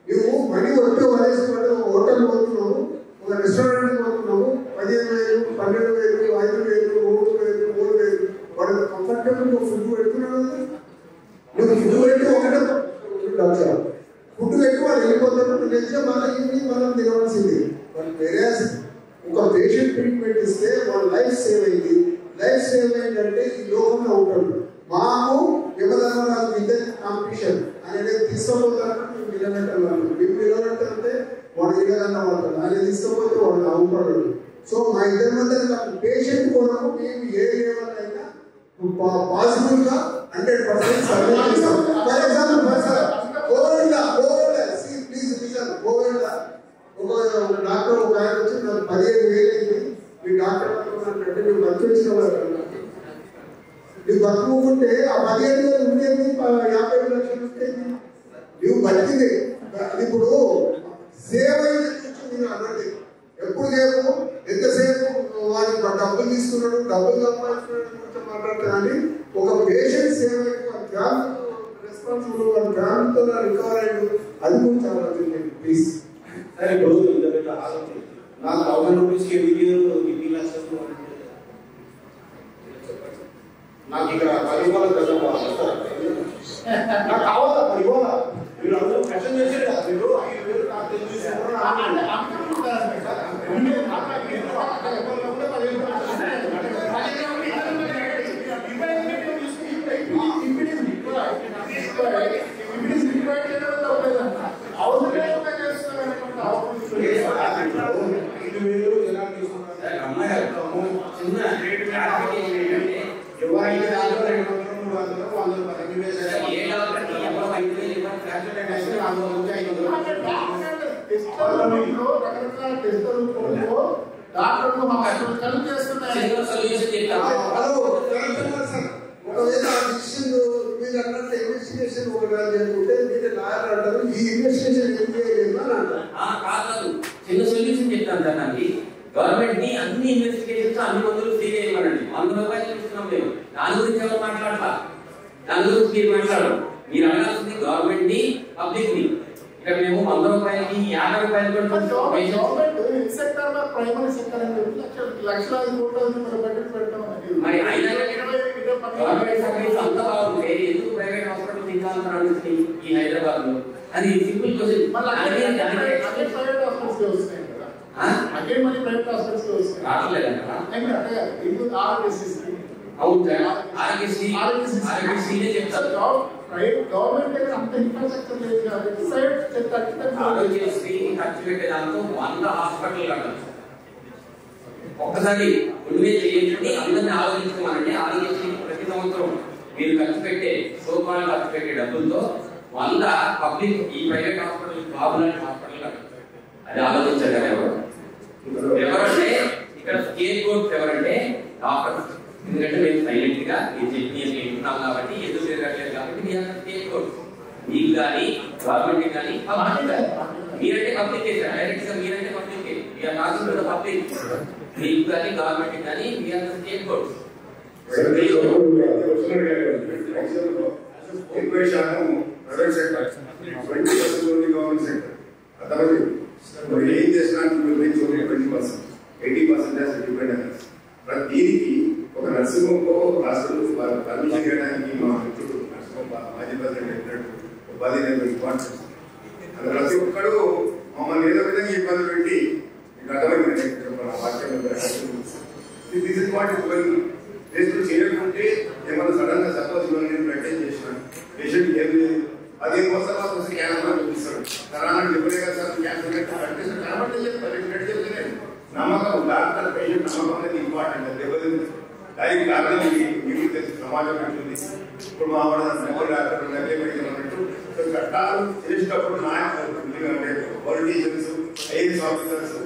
B: నువ్వు మనీ వస్తే వరేసుకుంటే ఒక హోటల్ పోతున్నావు, ఒక రెస్టారెంట్ పోతున్నావు, 15,000, 12,000, 5,000, 3,000, 3,000 వాడు కంఫర్టబుల్ ఫుడ్ పెడుతున్నావు కదా. నువ్వు ఫుడ్ పెట్టి ఒకటే ఫుడ్ పెట్టి వాడు వెళ్ళిపోతాడు. నెక్స్ట్ మళ్ళీ ఈవినింగ్ మనం తినవలసింది. బట్ వేరే ఒక పేషెంట్ ట్రీట్మెంట్ ఇస్తే వాళ్ళ లైఫ్ సేవ్ అయింది. లైఫ్ సేవ్ అయిందంటే ఈ లోకంలో ఉంటాడు. మాకు యమధర్మరాజు ఇద్దరు కాంపిటీషన్ అనేది తీసుకోపోతారు. మేము నిలబెట్టాలి, మేము నిలబెట్టాలంటే వాడు ఇళ్ళకన్నా పడతాడు, ఆయన తీసుకోపోతే వాడు అవుతాడు. సో మా ఇద్దరి మధ్య పేషెంట్ కూడా మేము ఏ లెవెల్ అయినా పాసిబుల్ గా 100% సర్వే చేస్తాం. ఫర్ ఎగ్జాంపుల్ కోవిడ్ ఒక డాక్టర్ ఒక ఆయన వచ్చి నాకు 15,000 అయింది, మీ డాక్టర్ అంటే నువ్వు ఖర్చు వచ్చిన వాళ్ళు నువ్వు బతుకుంటే ఆ 15,000 ఉండేది 50 లక్షలు ఉండేది. నువ్వు బతికింది ఇప్పుడు సేవ్ అయింది అన్నది. ఎప్పుడు సేపు ఎంతసేపు వాడిని డబ్బులు తీసుకున్నాడు, డబ్బులు సంపాదించుకున్నాడు మాట్లాడతాడు. కానీ ఒక పేషెంట్ సేవ్ అయ్యి ఫ్యామిలీ రెస్పాన్సిబుల్, వాళ్ళ ఫ్యామిలీతో రికవర్ అయ్యాడు. అది కూడా చాలా ప్లీజ్.
E: సరే ఇప్పుడు నాకు 1,000 రూపీస్కి వీడియో 20 లక్షలు నాకు ఇక్కడ 10 రూపాయలు కదా నాకు కావాలా? మరి ఇవ్వాలా? మీరు అందరూ క్వశ్చన్ చేశారు కదా, మీరు 5,000 నాకు
B: ఒకవేళ ఆ డిసిషన్ మీరు అన్నట్టు ఇన్వెస్టిగేషన్ ఒకవేళ చేసుకుంటే మీరు లాయర్ అంటారు ఈ ఇన్వెస్టిగేషన్ ఏం చేయలేదు అని అంటారు.
I: కాదు, చిన్న సొల్యూషన్ చెప్తాను సార్. నాకు గవర్నమెంట్ ని అన్ని ఇన్వెస్టిగేషన్స్ అన్ని మందులు ఫ్రీ చేయమనండి. 100 రూపాయలు ఇస్తున్నాం మేము. దాని గురించి ఎవరు మాట్లాడతా? దాని గురించి మీరు మాట్లాడరు. మీరు అడగాల్సింది గవర్నమెంట్ ని, పబ్లిక్ ని. ఇక్కడ మేము 100 రూపాయలకి 50 రూపాయలు మరి అయినా గవర్నమెంట్ సర్వీస్ అంత బాగుంటే ఎందుకు ప్రైవేట్ హాస్పిటల్ తీసుకోవాలని ఈ హైదరాబాద్ లో? అది సింపుల్ క్వశ్చన్. అవును సార్, ఆరోగ్యశ్రీనే చెప్తారు. ఆరోగ్యశ్రీ ఖర్చు పెట్టే దాంతో 100 హాస్పిటల్ కట్టచ్చు. ఒక్కసారి ఏంటంటే అందరినీ ఆలోచించుకోమనండి. ఆరోగ్యశ్రీ ప్రతి సంవత్సరం మీరు ఖర్చు పెట్టే సోపాలు ఖర్చు పెట్టే డబ్బులతో 100 పబ్లిక్ ఈ ప్రైవేట్ హాస్పిటల్ బాబులాంటి హాస్పిటల్ కట్టచ్చు. అది ఆలోచించారు కదా ఎవరు? ఎవరంటే ఇక్కడ స్టేట్ బోర్డ్స్ ఎవరంటే డాక్టర్స్. ఎందుకంటే మేము సైలెంట్ గా ఈ చట్నీ వింటున్నాం కాబట్టి ఎదురు తిరగట్లేదు కాబట్టి స్టేట్ బోర్డ్స్. మీకు కానీ గవర్నమెంట్ కానీ మీరంటే పబ్లిక్ డైరెక్ట్ గా మీరంటే పబ్లిక్ పబ్లిక్ మీకు కానీ గవర్నమెంట్ కానీ వీఆర్ ద స్టేక్ హోల్డర్స్.
C: ఎక్కువ శాతం private sector, 20% only government sector. అర్థమైంది. మరి ఏం చేసినానికి మీరు 20%, 80% డిపెండెన్స్. ప్రతి దీనికి ఒక నర్సింగ్ హోమ్ రాష్ట్రంలో పర్మిషన్ చేయడానికి మా మిత్రుడు నర్సింగ్ మాజీ ప్రెసిడెంట్ చెప్పినట్టు 10 ఇంపార్టెన్స్. అది ప్రతి ఒక్కడు మమ్మల్ని ఏదో విధంగా ఇబ్బంది పెట్టి మీకు అర్థమైంది వాక్యం టెస్టులు చేయకుంటే ఏమన్నా సడన్ గా సపోజ్ నేను మెయింటైన్ చేసినాను పేషెంట్ ఏం లేదు అది కోసం వస్తే క్యాన్సర్ చూపిస్తాడు. కరోనా డిప్లే కదా సార్ క్యాన్సర్ కాబట్టి చెప్తారు. నమ్మకం డాక్టర్ పేషెంట్ నమ్మకం అనేది ఇంపార్టెంట్. దెబ్బతింది దానికి కారణం మీకు తెలుసు సమాజం ఉంటుంది. ఇప్పుడు మా నెంబర్ డాక్టర్ నగలే మెడికల్ అన్నట్టు చట్టాలు చేసేటప్పుడు నాయకులు పొలిటీషియన్స్ ఐఏఎస్ ఆఫీసర్స్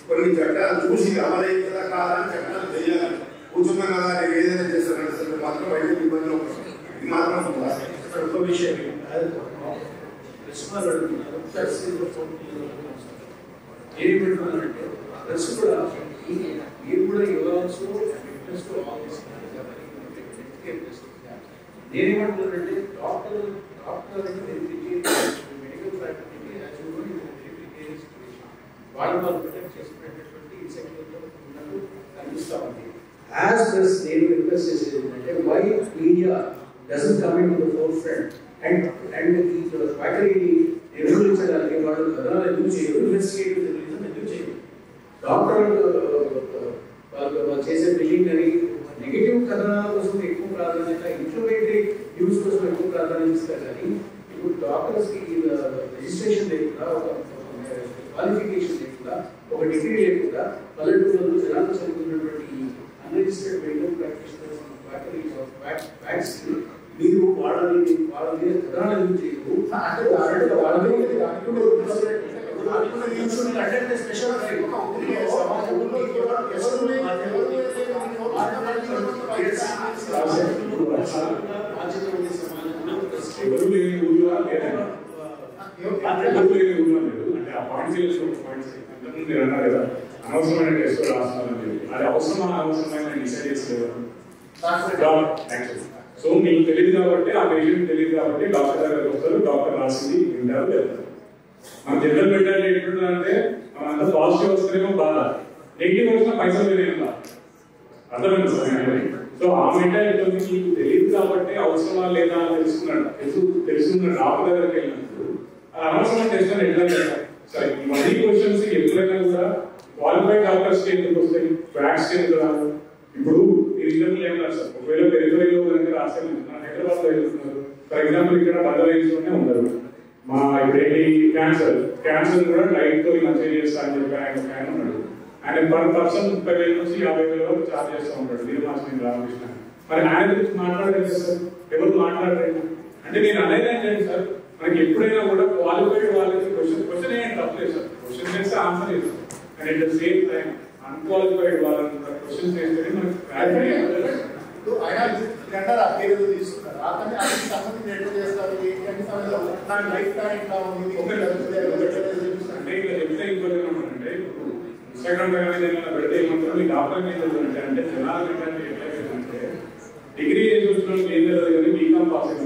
C: కొన్ని చట్టాలు చూసి అమలైతుందా కాదా అని చట్టాలు చేయాలి. కూర్చున్నాం కదా ఏదైనా చేస్తాను మాత్రం బయట ఇబ్బందులు ఇది మాత్రం
F: ఒక విషయం ఏమి పెట్టుకున్నారంటే ప్రెస్ కూడా మీరు కూడా ఇవ్వాల్సి నేనేమంటున్నానంటే డాక్టర్ అంటే మెడికల్ ఫ్యాకల్టీకి వాళ్ళు ప్రొటెక్ట్ చేసుకునేటటువంటి ఇన్సెక్యూరిటీతో ఉన్నట్టు కనిపిస్తా ఉంది. యాజ్ ప్రెస్ నేను రిక్వెస్ట్ చేసేది ఏంటంటే why media doesn't come into the forefront and ఈ ఫ్యాకల్టీని నిర్మూలించడానికి వాళ్ళు కథనాలు ఎందుకు చేయరు, ఇన్వెస్టిగేటివ్ జర్నలిజం ఎందుకు చేయరు? డాక్టర్ వాళ్ళు చేసే బిల్లింగ్ అని నెగిటివ్ కథనాల కోసం ఎక్కువ ప్రాధాన్యత, ఇన్ఫ్లమేటరీ న్యూస్ కోసం ఎక్కువ ప్రాధాన్యత ఇస్తారు. కానీ ఇప్పుడు డాక్టర్స్ కి రిజిస్ట్రేషన్ లేకుండా, ఒక క్వాలిఫికేషన్ లేకుండా, ఒక డిగ్రీ లేకుండా పల్లెటూరులో జనాలు చదువుకున్నటువంటి అన్రిజిస్టర్డ్ మెడికల్ ప్రాక్టీషనర్స్ ఫ్యాక్టరీస్ మీరు వాళ్ళని కథనాలు ఎందుకు చేయరు?
G: అనవసరమైన టెస్ట్ రాస్తున్నారని అది అవసరమైన అనవసరమైన డిసైడ్ చేసేవారు. సో మీకు తెలియదు కాబట్టి, ఆ పేషెంట్ తెలియదు కాబట్టి డాక్టర్ దగ్గరకు వస్తారు, డాక్టర్ రాసింది వింటారు వెళ్తారు. మన జనరల్ మెంటాలిటీ ఎట్లుంటుందంటే మనంతా పాజిటివ్ వస్తేనేమో బాధ, నెగిటివ్ వచ్చినా పైసలు వేరేం అర్థమైంది సార్. సో ఆ మెంటాలిటీ మీకు తెలియదు కాబట్టి అవసరమా లేదా అని తెలుసుకున్న డాక్టర్ దగ్గరికి వెళ్ళినప్పుడు అనవసరమైన టెస్ట్ అని ఎట్లా చేస్తారు. సరే, ఇవన్నీ క్వశ్చన్స్ ఎప్పుడైనా కూడా క్వాలిఫైడ్ డాక్టర్స్ ఎందుకు వస్తాయి, ఫ్యాక్ట్స్ ఎందుకు రాదు? ఇప్పుడు ఇంటర్వ్యూలు ఏం రాదు సార్. ఒకవేళ పెరిఫరీలో కనుక రాస్తే హైదరాబాద్ లో వెళ్తున్నారు ఫర్ ఎగ్జాంపుల్, ఇక్కడ బదలైన్స్ లోనే ఉండరు. మా ఇప్పుడు క్యాన్సర్ కూడా లైట్ తో మంచిగా చేస్తా అని చెప్పి ఆయన ఫ్యాన్ ఉన్నాడు. ఆయన పర్ పర్సన్ 30,000 నుంచి 50,000 వరకు ఛార్జ్ చేస్తూ ఉంటాడు వీరమాస్మి రామకృష్ణ. మరి ఆయన గురించి మాట్లాడలేదు సార్, ఎవరు మాట్లాడలేదు. అంటే నేను అనేది ఏంటంటే సార్, మనకి ఎప్పుడైనా కూడా క్వాలిఫైడ్ వాళ్ళకి క్వశ్చన్ ఏం తప్పలేదు సార్. క్వశ్చన్ చేస్తే ఆన్సర్ ఇస్తాం. And at the same time unqualified వాళ్ళని క్వశ్చన్ చేస్తేనే మనకి ఇన్స్టాగ్రామ్ పెడితే ఏమంటారు డాక్టర్ మీద అంటే జనాలు ఏంటంటే డిగ్రీ చూసిన ఏం తెలియదు కానీ బీకామ్ పాస్ అయిన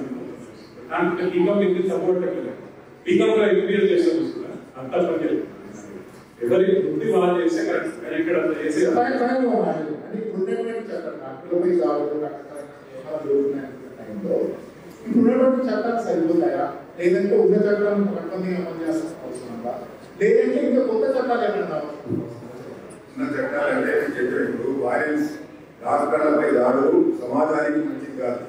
G: బీకామ్ ఎందుకు సపోర్ట్ పెట్టలేదు. బీకామ్ లో ఎంబీఏ చేస్తాను అంతా పనిచేయాలి. ఎవరి వృత్తి బాగా చేస్తే ఇక్కడ చేసే
B: ఇప్పుడున్నటువంటి చట్టాలు సరిపోతాయా, లేదంటే ఉన్న చట్టాలను పట్టుకొని అమలు చేయాల్సిన అవసరం ఉందా, లేదంటే ఇంకా కొత్త చట్టాలు ఏమన్నా
C: ఉన్న చట్టాలంటే చెప్పినప్పుడు వైలెన్స్, డాక్టర్లపై దాడులు సమాజానికి మంచిది కాదు.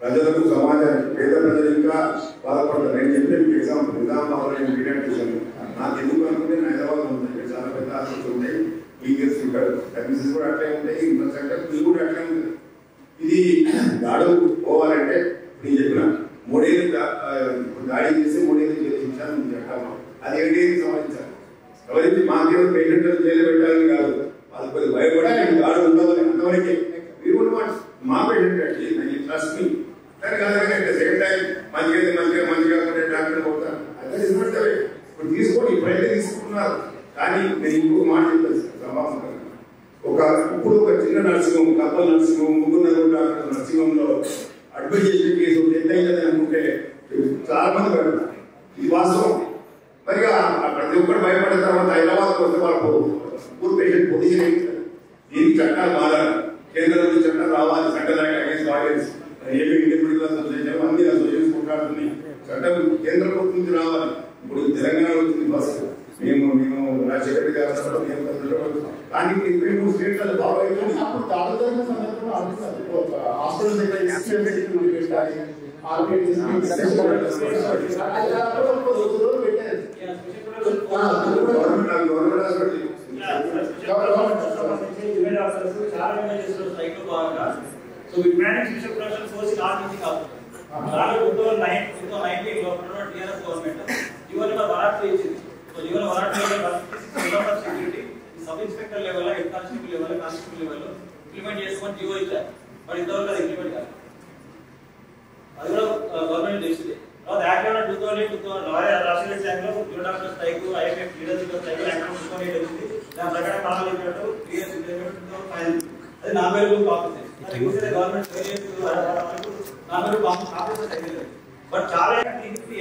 C: ప్రజలకు, సమాజానికి, పేద ప్రజలు ఇంకా బాధపడతారు. నేను చెప్పే మీకు ఎగ్జాంపుల్ నిజామాబాద్ నేను పీడియాట్రిషియన్. నాకు ఎందుకు అనుకుంటే హైదరాబాద్ ఉంది, చాలా పెద్ద హాస్పిటల్స్ ఉంటాయి, ఈగర్స్ ఉంటారు, సర్వీసెస్ కూడా అట్లే ఉంటాయి, ఇన్ఫ్రాస్ట్రక్చర్ కూడా అట్లే ఉంది. ఇది దాడులు పోవాలంటే నేను చెప్పిన 3 ఏళ్ళు దాడి చేసి 3 ఏళ్ళు చేయించాను చట్టం. అది 7 ఏళ్ళకి సంబంధించాలి. ఎవరైతే మాకేమో పేషెంట్ జైలు పెట్టాలని కాదు, వాళ్ళు కొద్దిగా భయపడి దాడు ఉండదని అంతవరకే. మీరు మా పేషెంట్ అంటే ట్రస్ట్ మీ కానీ కాదంటే సేమ్ టైం మంచిగా డాక్టర్ పోతాను అదే ఇప్పుడు తీసుకోండి. ఇప్పుడైతే తీసుకుంటున్నారు. కానీ నేను ఇంకొక మాట చెప్తాను సంభాషణ, ఎప్పుడు ఒక చిన్న nursing home, couple nursing home, ముగ్గురు డాక్టర్ నర్సింగ్ హోమ్ లో అడ్మిట్ చేసిన కేసు ఎంత అయిందని అనుకుంటే చాలా మంది భయపడ్డారు. ఇది వాస్తవం. మరి ప్రతి ఒక్కరు భయపడిన తర్వాత హైదరాబాద్ వస్తే వాళ్ళకు పూర్ పేషెంట్ పొజిషన్ ఏంటి? దీనికి చట్టాలు మారాలి, కేంద్రం నుంచి చట్టం రావాలి. Central act against violence, AP Indian medical association, అన్ని అసోసియేషన్ కొట్లాడుతున్నాయి. చట్టం కేంద్ర ప్రభుత్వం నుంచి రావాలి. ఇప్పుడు తెలంగాణ వచ్చింది ఫస్ట్, మేము రాజశేఖర్ గారు కానీ స్టేట్లలో బాగా
B: అప్పుడు దాడుతున్న సందర్భంలో hospital
D: sub inspector level, head constable level, constable level implement చేసుకొని జీవో ఇచ్చారు. మరి ఇంతవరకు అది ఇంప్లిమెంట్ కాదు. అది కూడా గవర్నమెంట్ చేసింది. తర్వాత యాక్ట్ 2000 రాష్ట్రీయ శాఖలో జిల్లా doctor strike, IMF leadership strike act 2008 వచ్చింది. దాని ప్రకారం మనం చెప్పినట్టు 3 అది 40,000 కాపీస్. గవర్నమెంట్ 40,000 కాపీస్ అయింది. బట్ చాలా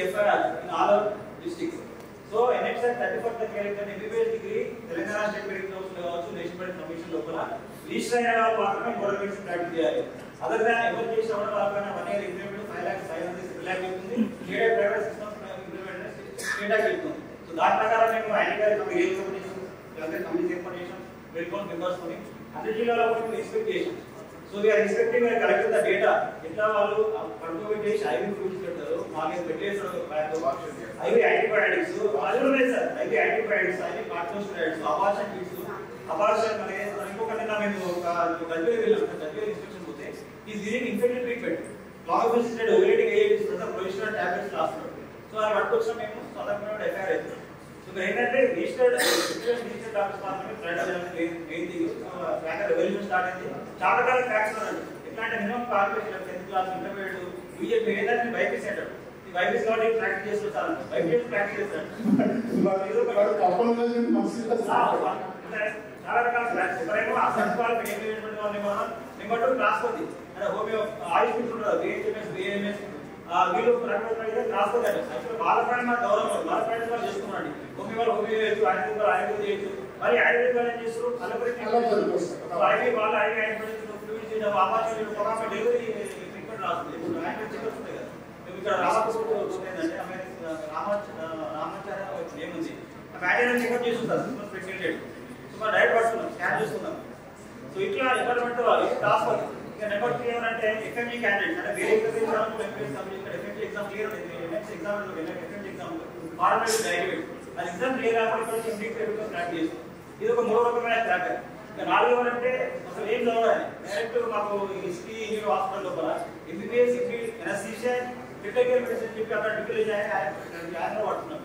D: FIR in all districts. So NHS 34th character MBBS degree Telangana state medical council కావచ్చు, నేషనల్ మెడికల్ కమిషన్ లోపల రిజిస్టర్ అయిన వాళ్ళు మాత్రమే మోడల్ మెడిసిన్ ప్రాక్టీస్ చేయాలి. అదర్ దాన్ ఎవరు చేసిన కూడా వాళ్ళపైన 1 year ఇంప్లిమెంట్ 5 lakhs 7 lakh అవుతుంది. State private systems implement state act అవుతుంది. సో దాని ప్రకారం మేము ఐడెంటిఫై రియల్ కమిషన్, లేదా కమిషన్ ఏర్పాటు చేసాం. మెడికల్ మెంబర్స్ కొని అన్ని జిల్లాలో కూడా ఎక్స్పెక్ట్ చేసాం. So we are expecting collect the data. ఎట్లా వాళ్ళు పడుకోబెట్టి ఐవీ ఫ్రూట్స్ పెడతారు, మాకు పెట్టేస్తారు ఐవీ యాంటీబయాటిక్స్, అది ఉన్నాయి sir. IV antibiotics, IV corticosteroids, abortion kits, abortion ఇంకొకటి మేము గడ్డలు వెళ్ళాం. గడ్డలు ఇన్స్పెక్షన్ పోతే ఈ giving infective treatment long overrating ages provisional tablets రాస్తున్నాడు. సో అది పట్టుకొచ్చిన మేము సందర్భంగా ఎఫ్ఐఆర్ అవుతుంది. సో ఏంటంటే రిజిస్టర్డ్ డాక్టర్స్ మాత్రమే ఫ్రైడ్ రెవల్యూషన్ స్టార్ట్ అయింది. చాలా రకాల ఫ్యాక్ట్స్ ఉన్నాయి. ఎట్లా అంటే minimum corporation 10th class intermediate BJP ఏదైనా బైపీసీ అంటాడు. ఈ బైపీసీ కాబట్టి ప్రాక్టీస్ చేస్తుంటారు. బైపీసీ ప్రాక్టీస్ చేస్తాడు. చాలా రకాల ఫ్యాక్ట్స్. ఎవరైనా అసెంట్ వాళ్ళకి ఎంగేజ్మెంట్ నెంబర్ 2 ట్రాన్స్పోర్ట్ అంటే హోమియో ఆయుష్ ఉంటారు, బిఏఎంఎస్ వీళ్ళు ట్రాన్స్పోర్ట్ అంటే వాళ్ళ పైన గౌరవం, వాళ్ళ పైన వాళ్ళు చేస్తున్నారండి. హోమియో వాళ్ళు హోమియో చేయొచ్చు, ఆయుర్వేదం చేయొచ్చు. మరి ఆయుర్వేదం వాళ్ళు ఏం చేస్తారు? ఐవీ వాళ్ళు ఐవీ ఆయుర్వేదం ఫ్లూయిడ్ చేయడం, ఆపార్చునిటీ డెలివరీ ట్రీట్మెంట్ రాస్తుంది. ఇప్పుడు ఆయుర్వేద చెకప్స్ ఉంటాయి కదా. మేము ఇక్కడ రామకృష్ణంటే రామాచార్య ఏముంది మ్యాటేరియల్ చెకప్ చేస్తుంటారు. ప్రెగ్నెంటెడ్ సో డైరెక్ట్ పడుతున్నాం, స్కాన్ చేస్తున్నాం. సో ఇట్లా డిపార్ట్మెంట్ వాళ్ళు ట్రాన్స్ఫర్. ఇక నెంబర్ 3 ఏమంటే ఎఫ్ఎంజీ క్యాండిడేట్స్ అంటే వేరే ఎఫ్ఎంజీ ఎగ్జామ్ క్లియర్ ఉంది. Exam FMG exam formal graduate అది ఎగ్జామ్ క్లియర్ అవ్వడానికి ఇండికేట్ స్టార్ట్ చేస్తాం. ఇది ఒక 3వ రకమైన ట్రాకర్. ఇక 4వ అంటే అసలు ఏం చదవాలి డైరెక్ట్ మాకు హిస్టరీ హాస్పిటల్ లోపల ఎంబీబీఎస్ ఎనస్థీషియా క్రిటికల్ మెడిసిన్ చెప్పి అక్కడ డిగ్రీ జాయిన్ పడుతున్నాం.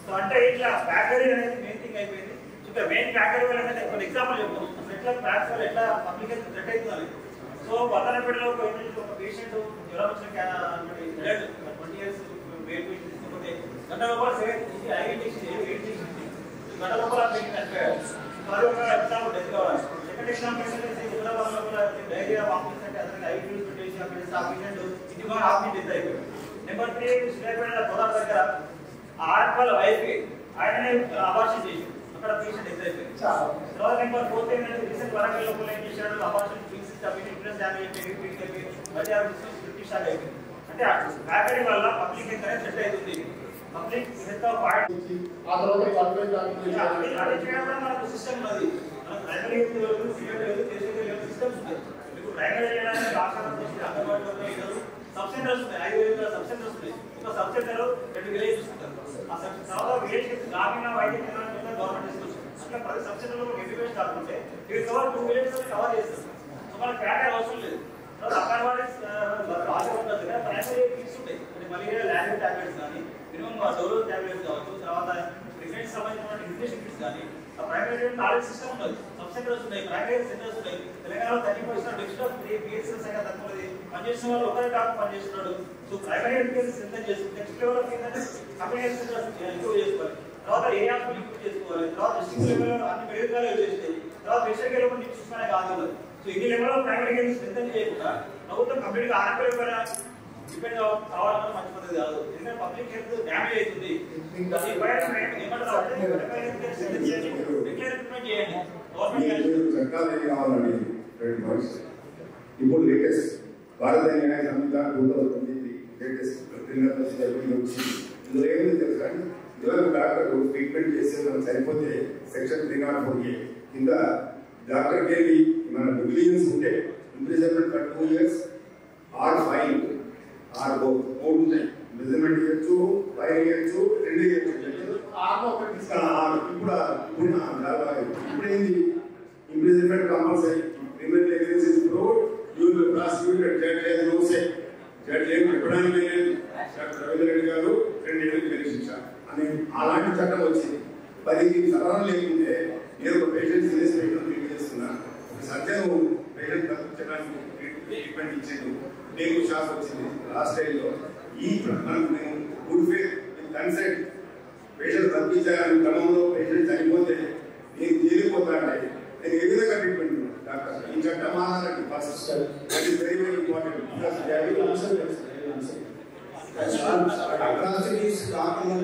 D: సో అంటే ఇట్లా ఫ్యాకరీ అనేది మెయిన్ థింగ్ అయిపోయింది. సో మెయిన్ ఫ్యాకరీ అనేది కొన్ని ఎగ్జాంపుల్ చెప్తాం. అసలు ఎట్లా ఫ్యాక్టర్ ఎట్లా పబ్లిక్ థ్రెట్ అవుతుంది. సో వదనపేటలో ఒక పేషెంట్ జ్వరం వచ్చిన 20 years వెయిట్ తీసుకుంటే గంట లోపల 8 గంట లోపల ఎగ్జాంపుల్ డెత్ కావాలి. సెకండ్ ఎగ్జాంపుల్ హైదరాబాద్ లోపల డైరియా వామిటింగ్స్ అంటే అతనికి ఐవీ పెట్టేసి ఆ పేషెంట్ ఇంటికి హాఫ్ డెత్ అయిపోయింది. నెంబర్ 3 శ్రీపేట పొలాల దగ్గర వాళ్ళ వైఫ్ ఆయననే అబార్షన్ చేసి అక్కడ పేషెంట్ డెత్ అయిపోయింది. తర్వాత నెంబర్ 4 ఏంటంటే రీసెంట్ వరంగల్ లోపల ఏం చేశాడు అబార్షన్ ఇంట్రెస్ట్ డ్యామేజ్ అయిపోయింది. అంటే ఫ్యాకరీ వల్ల పబ్లిక్ ఎంత సెట్ అవుతుంది. పబ్లిక్ మనకు సిస్టమ్ ఉన్నది. మన ప్రైమరీ సిస్టమ్స్ ఉన్నాయి. మీకు ప్రైమరీ చేయడానికి అంగన్వాడీలో సబ్ సెంటర్స్ ఉన్నాయి. 5,000 సబ్ సెంటర్స్ ఉన్నాయి. ఒక సబ్ సెంటర్ 2 విలేజ్ చూసుకుంటారు. ఆ తర్వాత విలేజ్ గ్రామీణ వైద్య కేంద్రాన్ని గవర్నమెంట్ తీసుకొచ్చింది. అట్లా 10 సబ్ సెంటర్లో ఎంబీబీఎస్ కాకుంటే ఇది కవర్ 2 విలేజెస్ కవర్ చేస్తారు. మనకు ఫ్యాకరీ అవసరం లేదు. అంగన్వాడీ ప్రైమరీ కిట్స్ ఉంటాయి. అంటే మలేరియా లాంగ్వేజ్ టాబ్లెట్స్ కానీ మినిమం డోలో టాబ్లెట్స్ కావచ్చు. తర్వాత ప్రెగ్నెన్సీ సంబంధించిన ఇంజెక్షన్ కిట్స్ కానీ ఆ ప్రైమరీ నాలెడ్జ్ సిస్టమ్ ఉన్నది. సబ్ సెంటర్స్ ఉన్నాయి, ప్రైమరీ సెంటర్స్ ఉన్నాయి. తెలంగాణలో 30% డిజిటల్ బిఎస్ఎస్ సంఖ్య తక్కువ పనిచేసిన వాళ్ళు ఒకరి డాక్టర్ పనిచేస్తున్నాడు. సో ప్రైమరీ ఎడ్యుకేషన్ స్ట్రెంథెన్ చేసుకుంటే నెక్స్ట్ లెవెల్ ఆఫ్ ఏంటంటే కమ్యూనిటీ సెంటర్స్ ఇంప్రూవ్ చేసుకోవాలి. తర్వాత ఏ హాస్పిటల్ ఇంప్రూవ్ చేసుకోవాలి. తర్వాత డిస్ట్రిక్ట్ లెవెల్లో అన్ని మెడికల్ కాలేజ్ చేసేది. తర్వాత మెడికల్ కేర్ చూసుకునే కాదు. సో ఈ లెవెల్లో ప్రైమరీ కేర్ స్ట్రెంథెన్ చేయకుండా ప్రభుత్వం కంప్లీట్గా ఆర్ఎంపీ పైన డిపెండ్ కావాలన్న మంచి పద్ధతి కాదు. ఎందుకంటే పబ్లిక్ హెల్త్ డ్యామేజ్ అవుతుంది.
C: ఇప్పుడు లేటెస్ట్ భారత న్యాయ సంహిత 2009 లేటెస్ట్ ఇందులో ఏమైంది తెలుసా? ఇదివరకు డాక్టర్ ట్రీట్మెంట్ చేసే మనం సరిపోతే సెక్షన్ 304A కింద డాక్టర్కి వెళ్ళి మన నెగ్లిజెన్స్ ఉంటే imprisonment for 2 years or fine or both 3 ఉంటాయి. ఇంప్రిజన్మెంట్ ఇవ్వచ్చు, ఫైన్ ఇవ్వచ్చు, 2 ఇవ్వచ్చు. ఇప్పుడు ఏంది imprisonment compulsory. Criminal evidence is proved, you will prosecuted. Judge has no say. Judge ఏం చెప్పడానికి లేదు. డాక్టర్ రవీంద్ర రెడ్డి గారు 2 ఏళ్ళు జైలు శిక్ష అని అలాంటి చట్టం వచ్చింది. 10 సవరణ లేకుంటే నేను ఒక పేషెంట్ సీరియస్ పేషెంట్ ట్రీట్ చేస్తున్నా, ఒక సర్జన్ పేషెంట్ తప్పించడానికి ట్రీట్మెంట్ ఇచ్చింది, డెంగ్యూ షాక్ వచ్చింది లాస్ట్ టైంలో. ఈ నేను గుడ్ ఫేత్ కన్సెంట్ పేషెంట్ తప్పించాలని క్రమంలో పేషెంట్ చనిపోతే నేను జైలుపోతా అంటే నేను ఏ విధంగా ట్రీట్మెంట్ డాక్టర్? ఈ చట్టం మారాలండి first. That is very very important.
E: Atrocities కాకుండా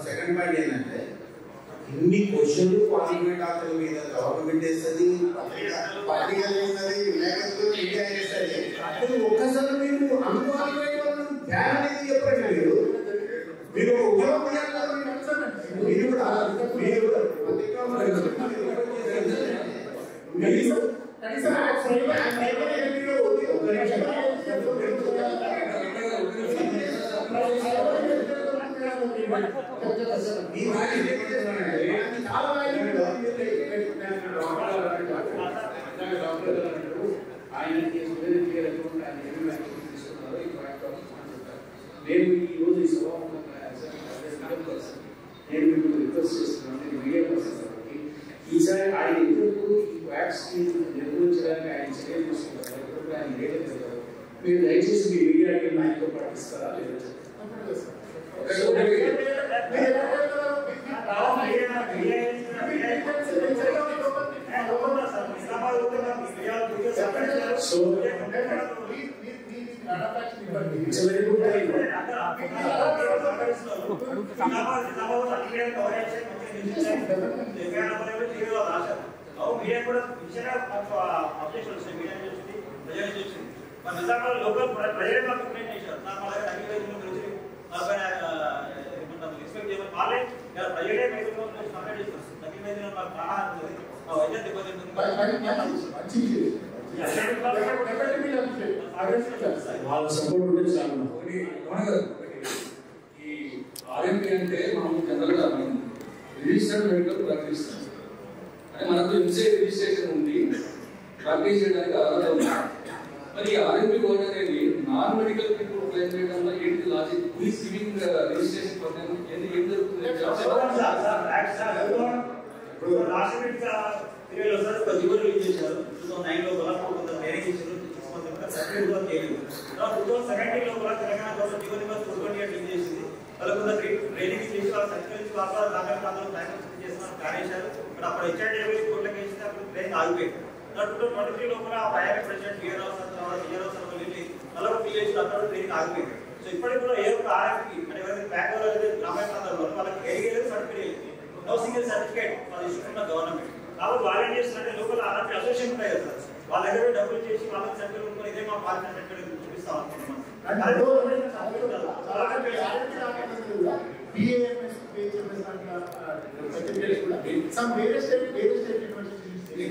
E: సెకండ్ పాయింట్ ఏంటంటే ఇన్ని క్వశ్చన్లు క్వాలిఫైడ్ డాక్టర్ల మీద గవర్నమెంట్ వేస్తుంది, పత్రికలు వేస్తుంది, విలేకరులు మీడియా వేస్తుంది. అప్పుడు ఒక్కసారి మీరు అన్క్వాలిఫైడ్ వాళ్ళని బ్యాన్ అనేది చెప్పండి. మీరు ఉద్యోగం మీరు కూడా
F: నేను ఈ రోజు ఈ నేను మీకు రిక్వెస్ట్ చేస్తున్నాను. నేను మీడియా పర్సన్ కాబట్టి ఈసారి ఆయన ఎందుకు ఈ వ్యాక్సిన్ నిర్వహించడానికి ఆయన చర్యలు తీసుకుంటారు, ఎప్పుడు ఆయన లేదని చెప్తారు. మీరు దయచేసి మీ మీడియాకి నాయకులు పాటిస్తారా లేదా? So it's a very good time.
D: Local ప్రజలు
F: వాళ్ళ సపోర్ట్ ఉంటే చాలు.
J: ఈ ఆర్ఎంపీ అంటే మనం జనరల్గా మనం రిజిస్టర్డ్ మెడికల్ ప్రాక్టీస్ అంటే మనకు ఎంసీఐ రిజిస్ట్రేషన్ ఉంది, ప్రాక్టీస్ చేయడానికి అర్హత ఉంది. మరి ఆర్ఎంపీ కోడ్ అనేది నాన్ మెడికల్ పీపుల్ క్లెయిమ్ చేయడంలో ఏంటి logic? Who is giving registration for them? ఏంటి జరుగుతుంది?
D: రిలీజ్ చేశారు 2009 లోపల ట్రైనింగ్ ఇచ్చారు. 2017 లోపల Telangana government GO number 428 release చేసింది. వాళ్ళకు ట్రైనింగ్ చేసి వాళ్ళ సర్టిఫికేట్ ఇచ్చి వాళ్ళ దాఖలు చేస్తున్నారు కానేశారు. బట్ అప్పుడు హెచ్ఐడి కోర్టులకు వేసింది, అప్పుడు ట్రైనింగ్ ఆగిపోయింది. 2023 లోపల ఐఆర్ఏ ప్రెసిడెంట్ బిఆర్ హౌస్ వెళ్ళి నలుగురు పిలిచి అక్కడ ట్రైనింగ్ ఆగిపోయింది. సో ఇప్పటికి కూడా ఏ ఒక్క ఆర్ఎంపీ అంటే ఎవరైతే బ్యాక్ గ్రామీణ ప్రాంతాల్లో వాళ్ళకి ఏరియలేదు సర్టిఫికేట్ నో సింగిల్ సర్టిఫికేట్ వాళ్ళు ఇస్తున్న గవర్నమెంట్. కాబట్టి వాళ్ళు ఏం చేస్తున్నారంటే లోకల్ ఆర్ఎంపీ అసోసియేషన్ ఉంటాయి కదా సార్, వాళ్ళ దగ్గర డబ్బులు చేసి వాళ్ళకి సర్టిఫికేట్ ఉంటుంది, ఇదే మా పార్టీ సర్టిఫికేట్ చూపిస్తాం అనుకుంటున్నాం.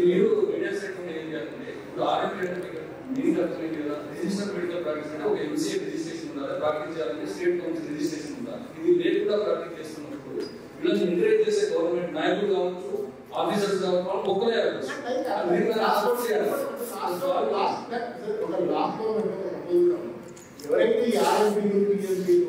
J: మీరు మీడియా స్టేట్మెంట్ ఏం చేయాలంటే ఇప్పుడు ఆర్ఎంపీ అంటే మీకు అర్థమైంది కదా, రిజిస్టర్డ్ మెడికల్ ప్రాక్టీస్ అంటే ఒక ఎంసీఐ రిజిస్ట్రేషన్ ఉండాలి, ప్రాక్టీస్ చేయాలంటే స్టేట్ కౌన్సిల్ రిజిస్ట్రేషన్ ఉండాలి. ఇది లేకుండా ప్రాక్టీస్ చేస్తున్నప్పుడు వీళ్ళని ఎంకరేజ్ చేసే గవర్నమెంట్ నాయకులు కావచ్చు, ఆఫీసర్స్ కావచ్చు, వాళ్ళు ఒక్కరే
B: ఎవరైతే ఈ ఆర్ఎంపీలు పిఎల్పీలు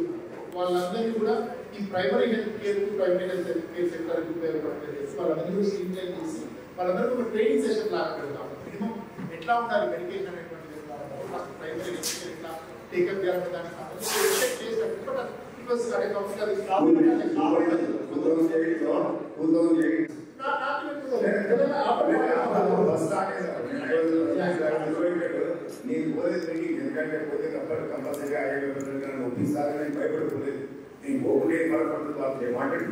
B: వాళ్ళందరినీ కూడా ఈ primary health care primary health care సెక్టర్కి ఉపయోగపడుతుంది. వాళ్ళందరినీ స్ట్రీమ్ లైన్ చేసి వాళ్ళందరికీ ఒక ట్రైనింగ్ సెషన్ లాగా పెడతాం. మినిమం ఎట్లా ఉండాలి మెడికేషన్ అనేటువంటిది, ప్రైమరీ హెల్త్ కేర్ ఎట్లా టేకప్ చేయాలంటే దానికి సంబంధించి చేసినప్పుడు ఇట్ వాస్ అదే కౌన్సిల్
C: నేను పోలేదు ఎందుకంటే పోతే కంపల్సరీగా ఒప్పిస్తారని నేను భయపడుకోలేదు. నేను పోకుండా పడుతుంది వాంటెడ్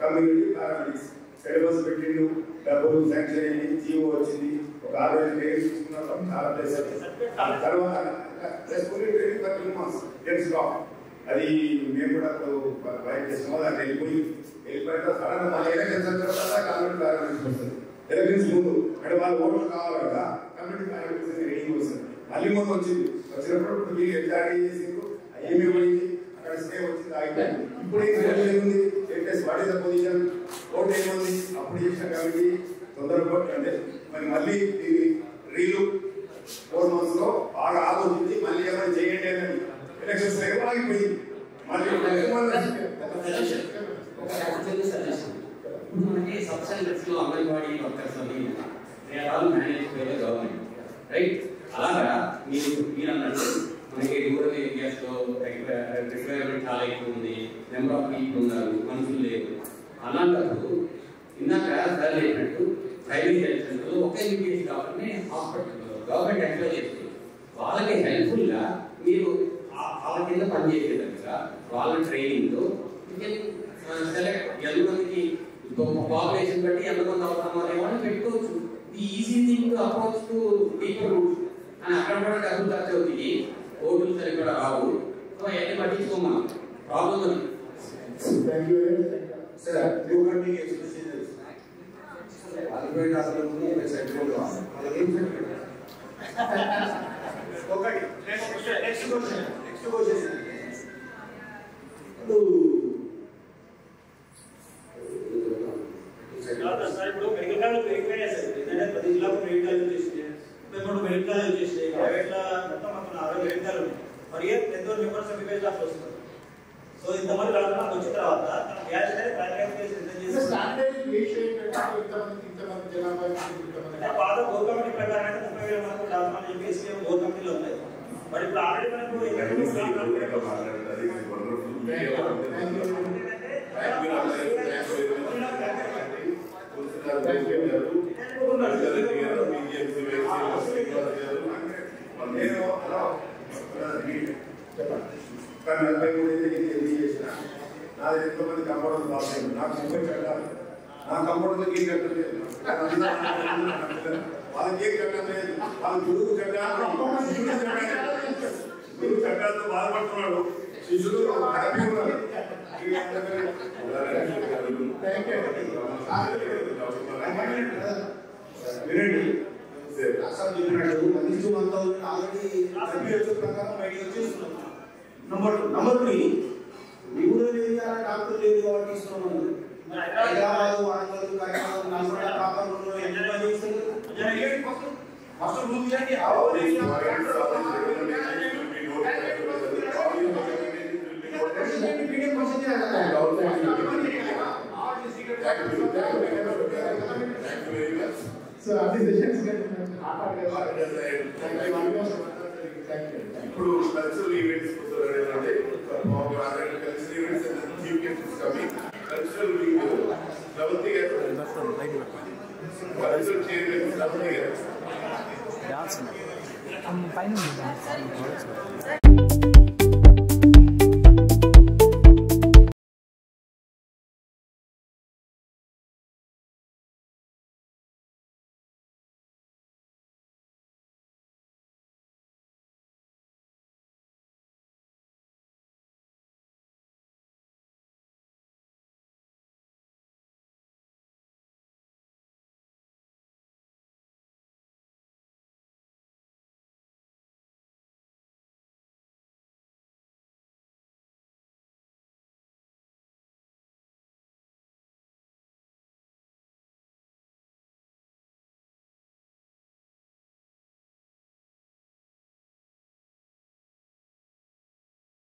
C: కమ్యూనిటీ పారామెడిక్స్ సిలబస్ పెట్టిండు, డబ్బులు శాంక్షన్ అయింది, జీవో వచ్చింది, ఒక 6 డేస్ చూసుకున్నాం, చాలా ప్లేస్ తర్వాత అది మేము కూడా బయట చేస్తున్నాం. దాన్ని వెళ్ళిపోయిన సడన్ మళ్ళీ ఎలక్షన్స్ తర్వాత కమ్యూనిటీ పారామెడిక్స్ వస్తుంది. ఎలక్షన్స్ ముందు అంటే వాళ్ళు ఓట్లు కావాలి కదా, కమ్యూనిటీ పారామెడిక్స్ రెడీ వస్తుంది. మళ్ళీ ముందు వచ్చింది, వచ్చినప్పుడు మీరు ఎగ్జారీ చేసిండ్రు, ఏమి పోయింది, అక్కడ స్టే వచ్చింది, ఆగిపోయింది. ఇప్పుడు ఏముంది, what is the position, vote ఏముంది, అప్పుడు చేసిన కమిటీ తొందరగా అంటే మరి మళ్ళీ రీలు 4 months లో బాగా ఆలోచించి మళ్ళీ ఏమైనా చేయండి అని ఎలక్షన్స్ ఆగిపోయింది. మళ్ళీ
I: మనకి సబ్ సెంటర్స్ లో అంగన్వాడీ వర్కర్స్ అని మేనేజ్ గవర్నమెంట్ రైట్. అలాగా మీరు అన్నట్టు మనకి రూరల్ ఏరియాస్ లో రిక్వైర్మెంట్ చాలా ఎక్కువ ఉంది, నెంబర్ ఆఫ్ పీపుల్ ఉన్నారు, మనుషులు లేరు. అలాంటప్పుడు ఇందాక సార్ చెప్పినట్టు ప్రైవేట్ హెల్త్ సెంటర్ లో ఒక యూపీఎస్ కాబట్టి హాస్పిటల్ గవర్నమెంట్ ఎంప్లాయ్ చేస్తుంది. వాళ్ళకి హెల్ప్ఫుల్ గా మీరు వాళ్ళ కింద పనిచేసేటట్టుగా వాళ్ళ ట్రైనింగ్ లో సెలెక్ట్ ఎంతమందికి పాపులేషన్ బట్టి ఎంతమంది అవసరం అనేవాళ్ళు పెట్టుకోవచ్చు. The easy thing approach to people అని అక్కడ కూడా డబ్బులు ఖర్చు అవుతాయి, ఓట్లు సరిపడా రావు. సో అవన్నీ పట్టించుకోమా ప్రాబ్లం అది.
D: ఇప్పుడు మెడికల్ కాలేజ్ పెరిగిపోయాయి సార్. ఏంటంటే ప్రతి జిల్లాకు మెడికల్ కాలేజ్ చేసింది, 3 మెడికల్ కాలేజ్ చేసింది, ప్రైవేట్ లో మొత్తం అక్కడ 60 మెడికల్ ఉన్నాయి. మరి 10 మెంబర్స్ విలేజ్ లో వస్తున్నారు. సో ఇంతమంది రాకుండా వచ్చిన తర్వాత గ్యాస్ అనేది పాత గోర్ కమిటీ ప్రకారం అయితే 30,000 మంది డాక్టర్లు చెప్పేసి గోర్ కమిటీలో ఉన్నాయి. మరి ఇప్పుడు ఆల్రెడీ మనకు
C: నాది ఎంతోమంది కంపౌండర్లు పాస్ అయ్యారు. నాకు 30 కట్టాలి, నా కంపౌండర్లకు ఏం కట్టలేదు, వాళ్ళకి ఏం కట్టలేదు, వాళ్ళు గురువు చట్టాలతో బాధపడుతున్నాడు, శిష్యులు హ్యాపీ ఉన్నారు. వినండి
E: అసలు చెప్పినట్టు ప్రకారం బయటకు వచ్చేస్తున్నాం. నంబర్ 3 రూరల్ ఏరియా డాక్టర్ లేదు కాబట్టి ఇస్తున్నాం. హైదరాబాద్, వరంగల్, కరీంనగర్, నల్గొండ ప్రాంతంలో ఎంత చేస్తారు ఫస్ట్ రూల్ చేయండి.
B: So,
A: ఇప్పుడు కల్చరల్ ఈవెంట్స్ అంటే cultural events chief guest is coming. Cultural Sravanthi గారు, కల్చరల్ చైర్మన్ శ్రవంతి గారు.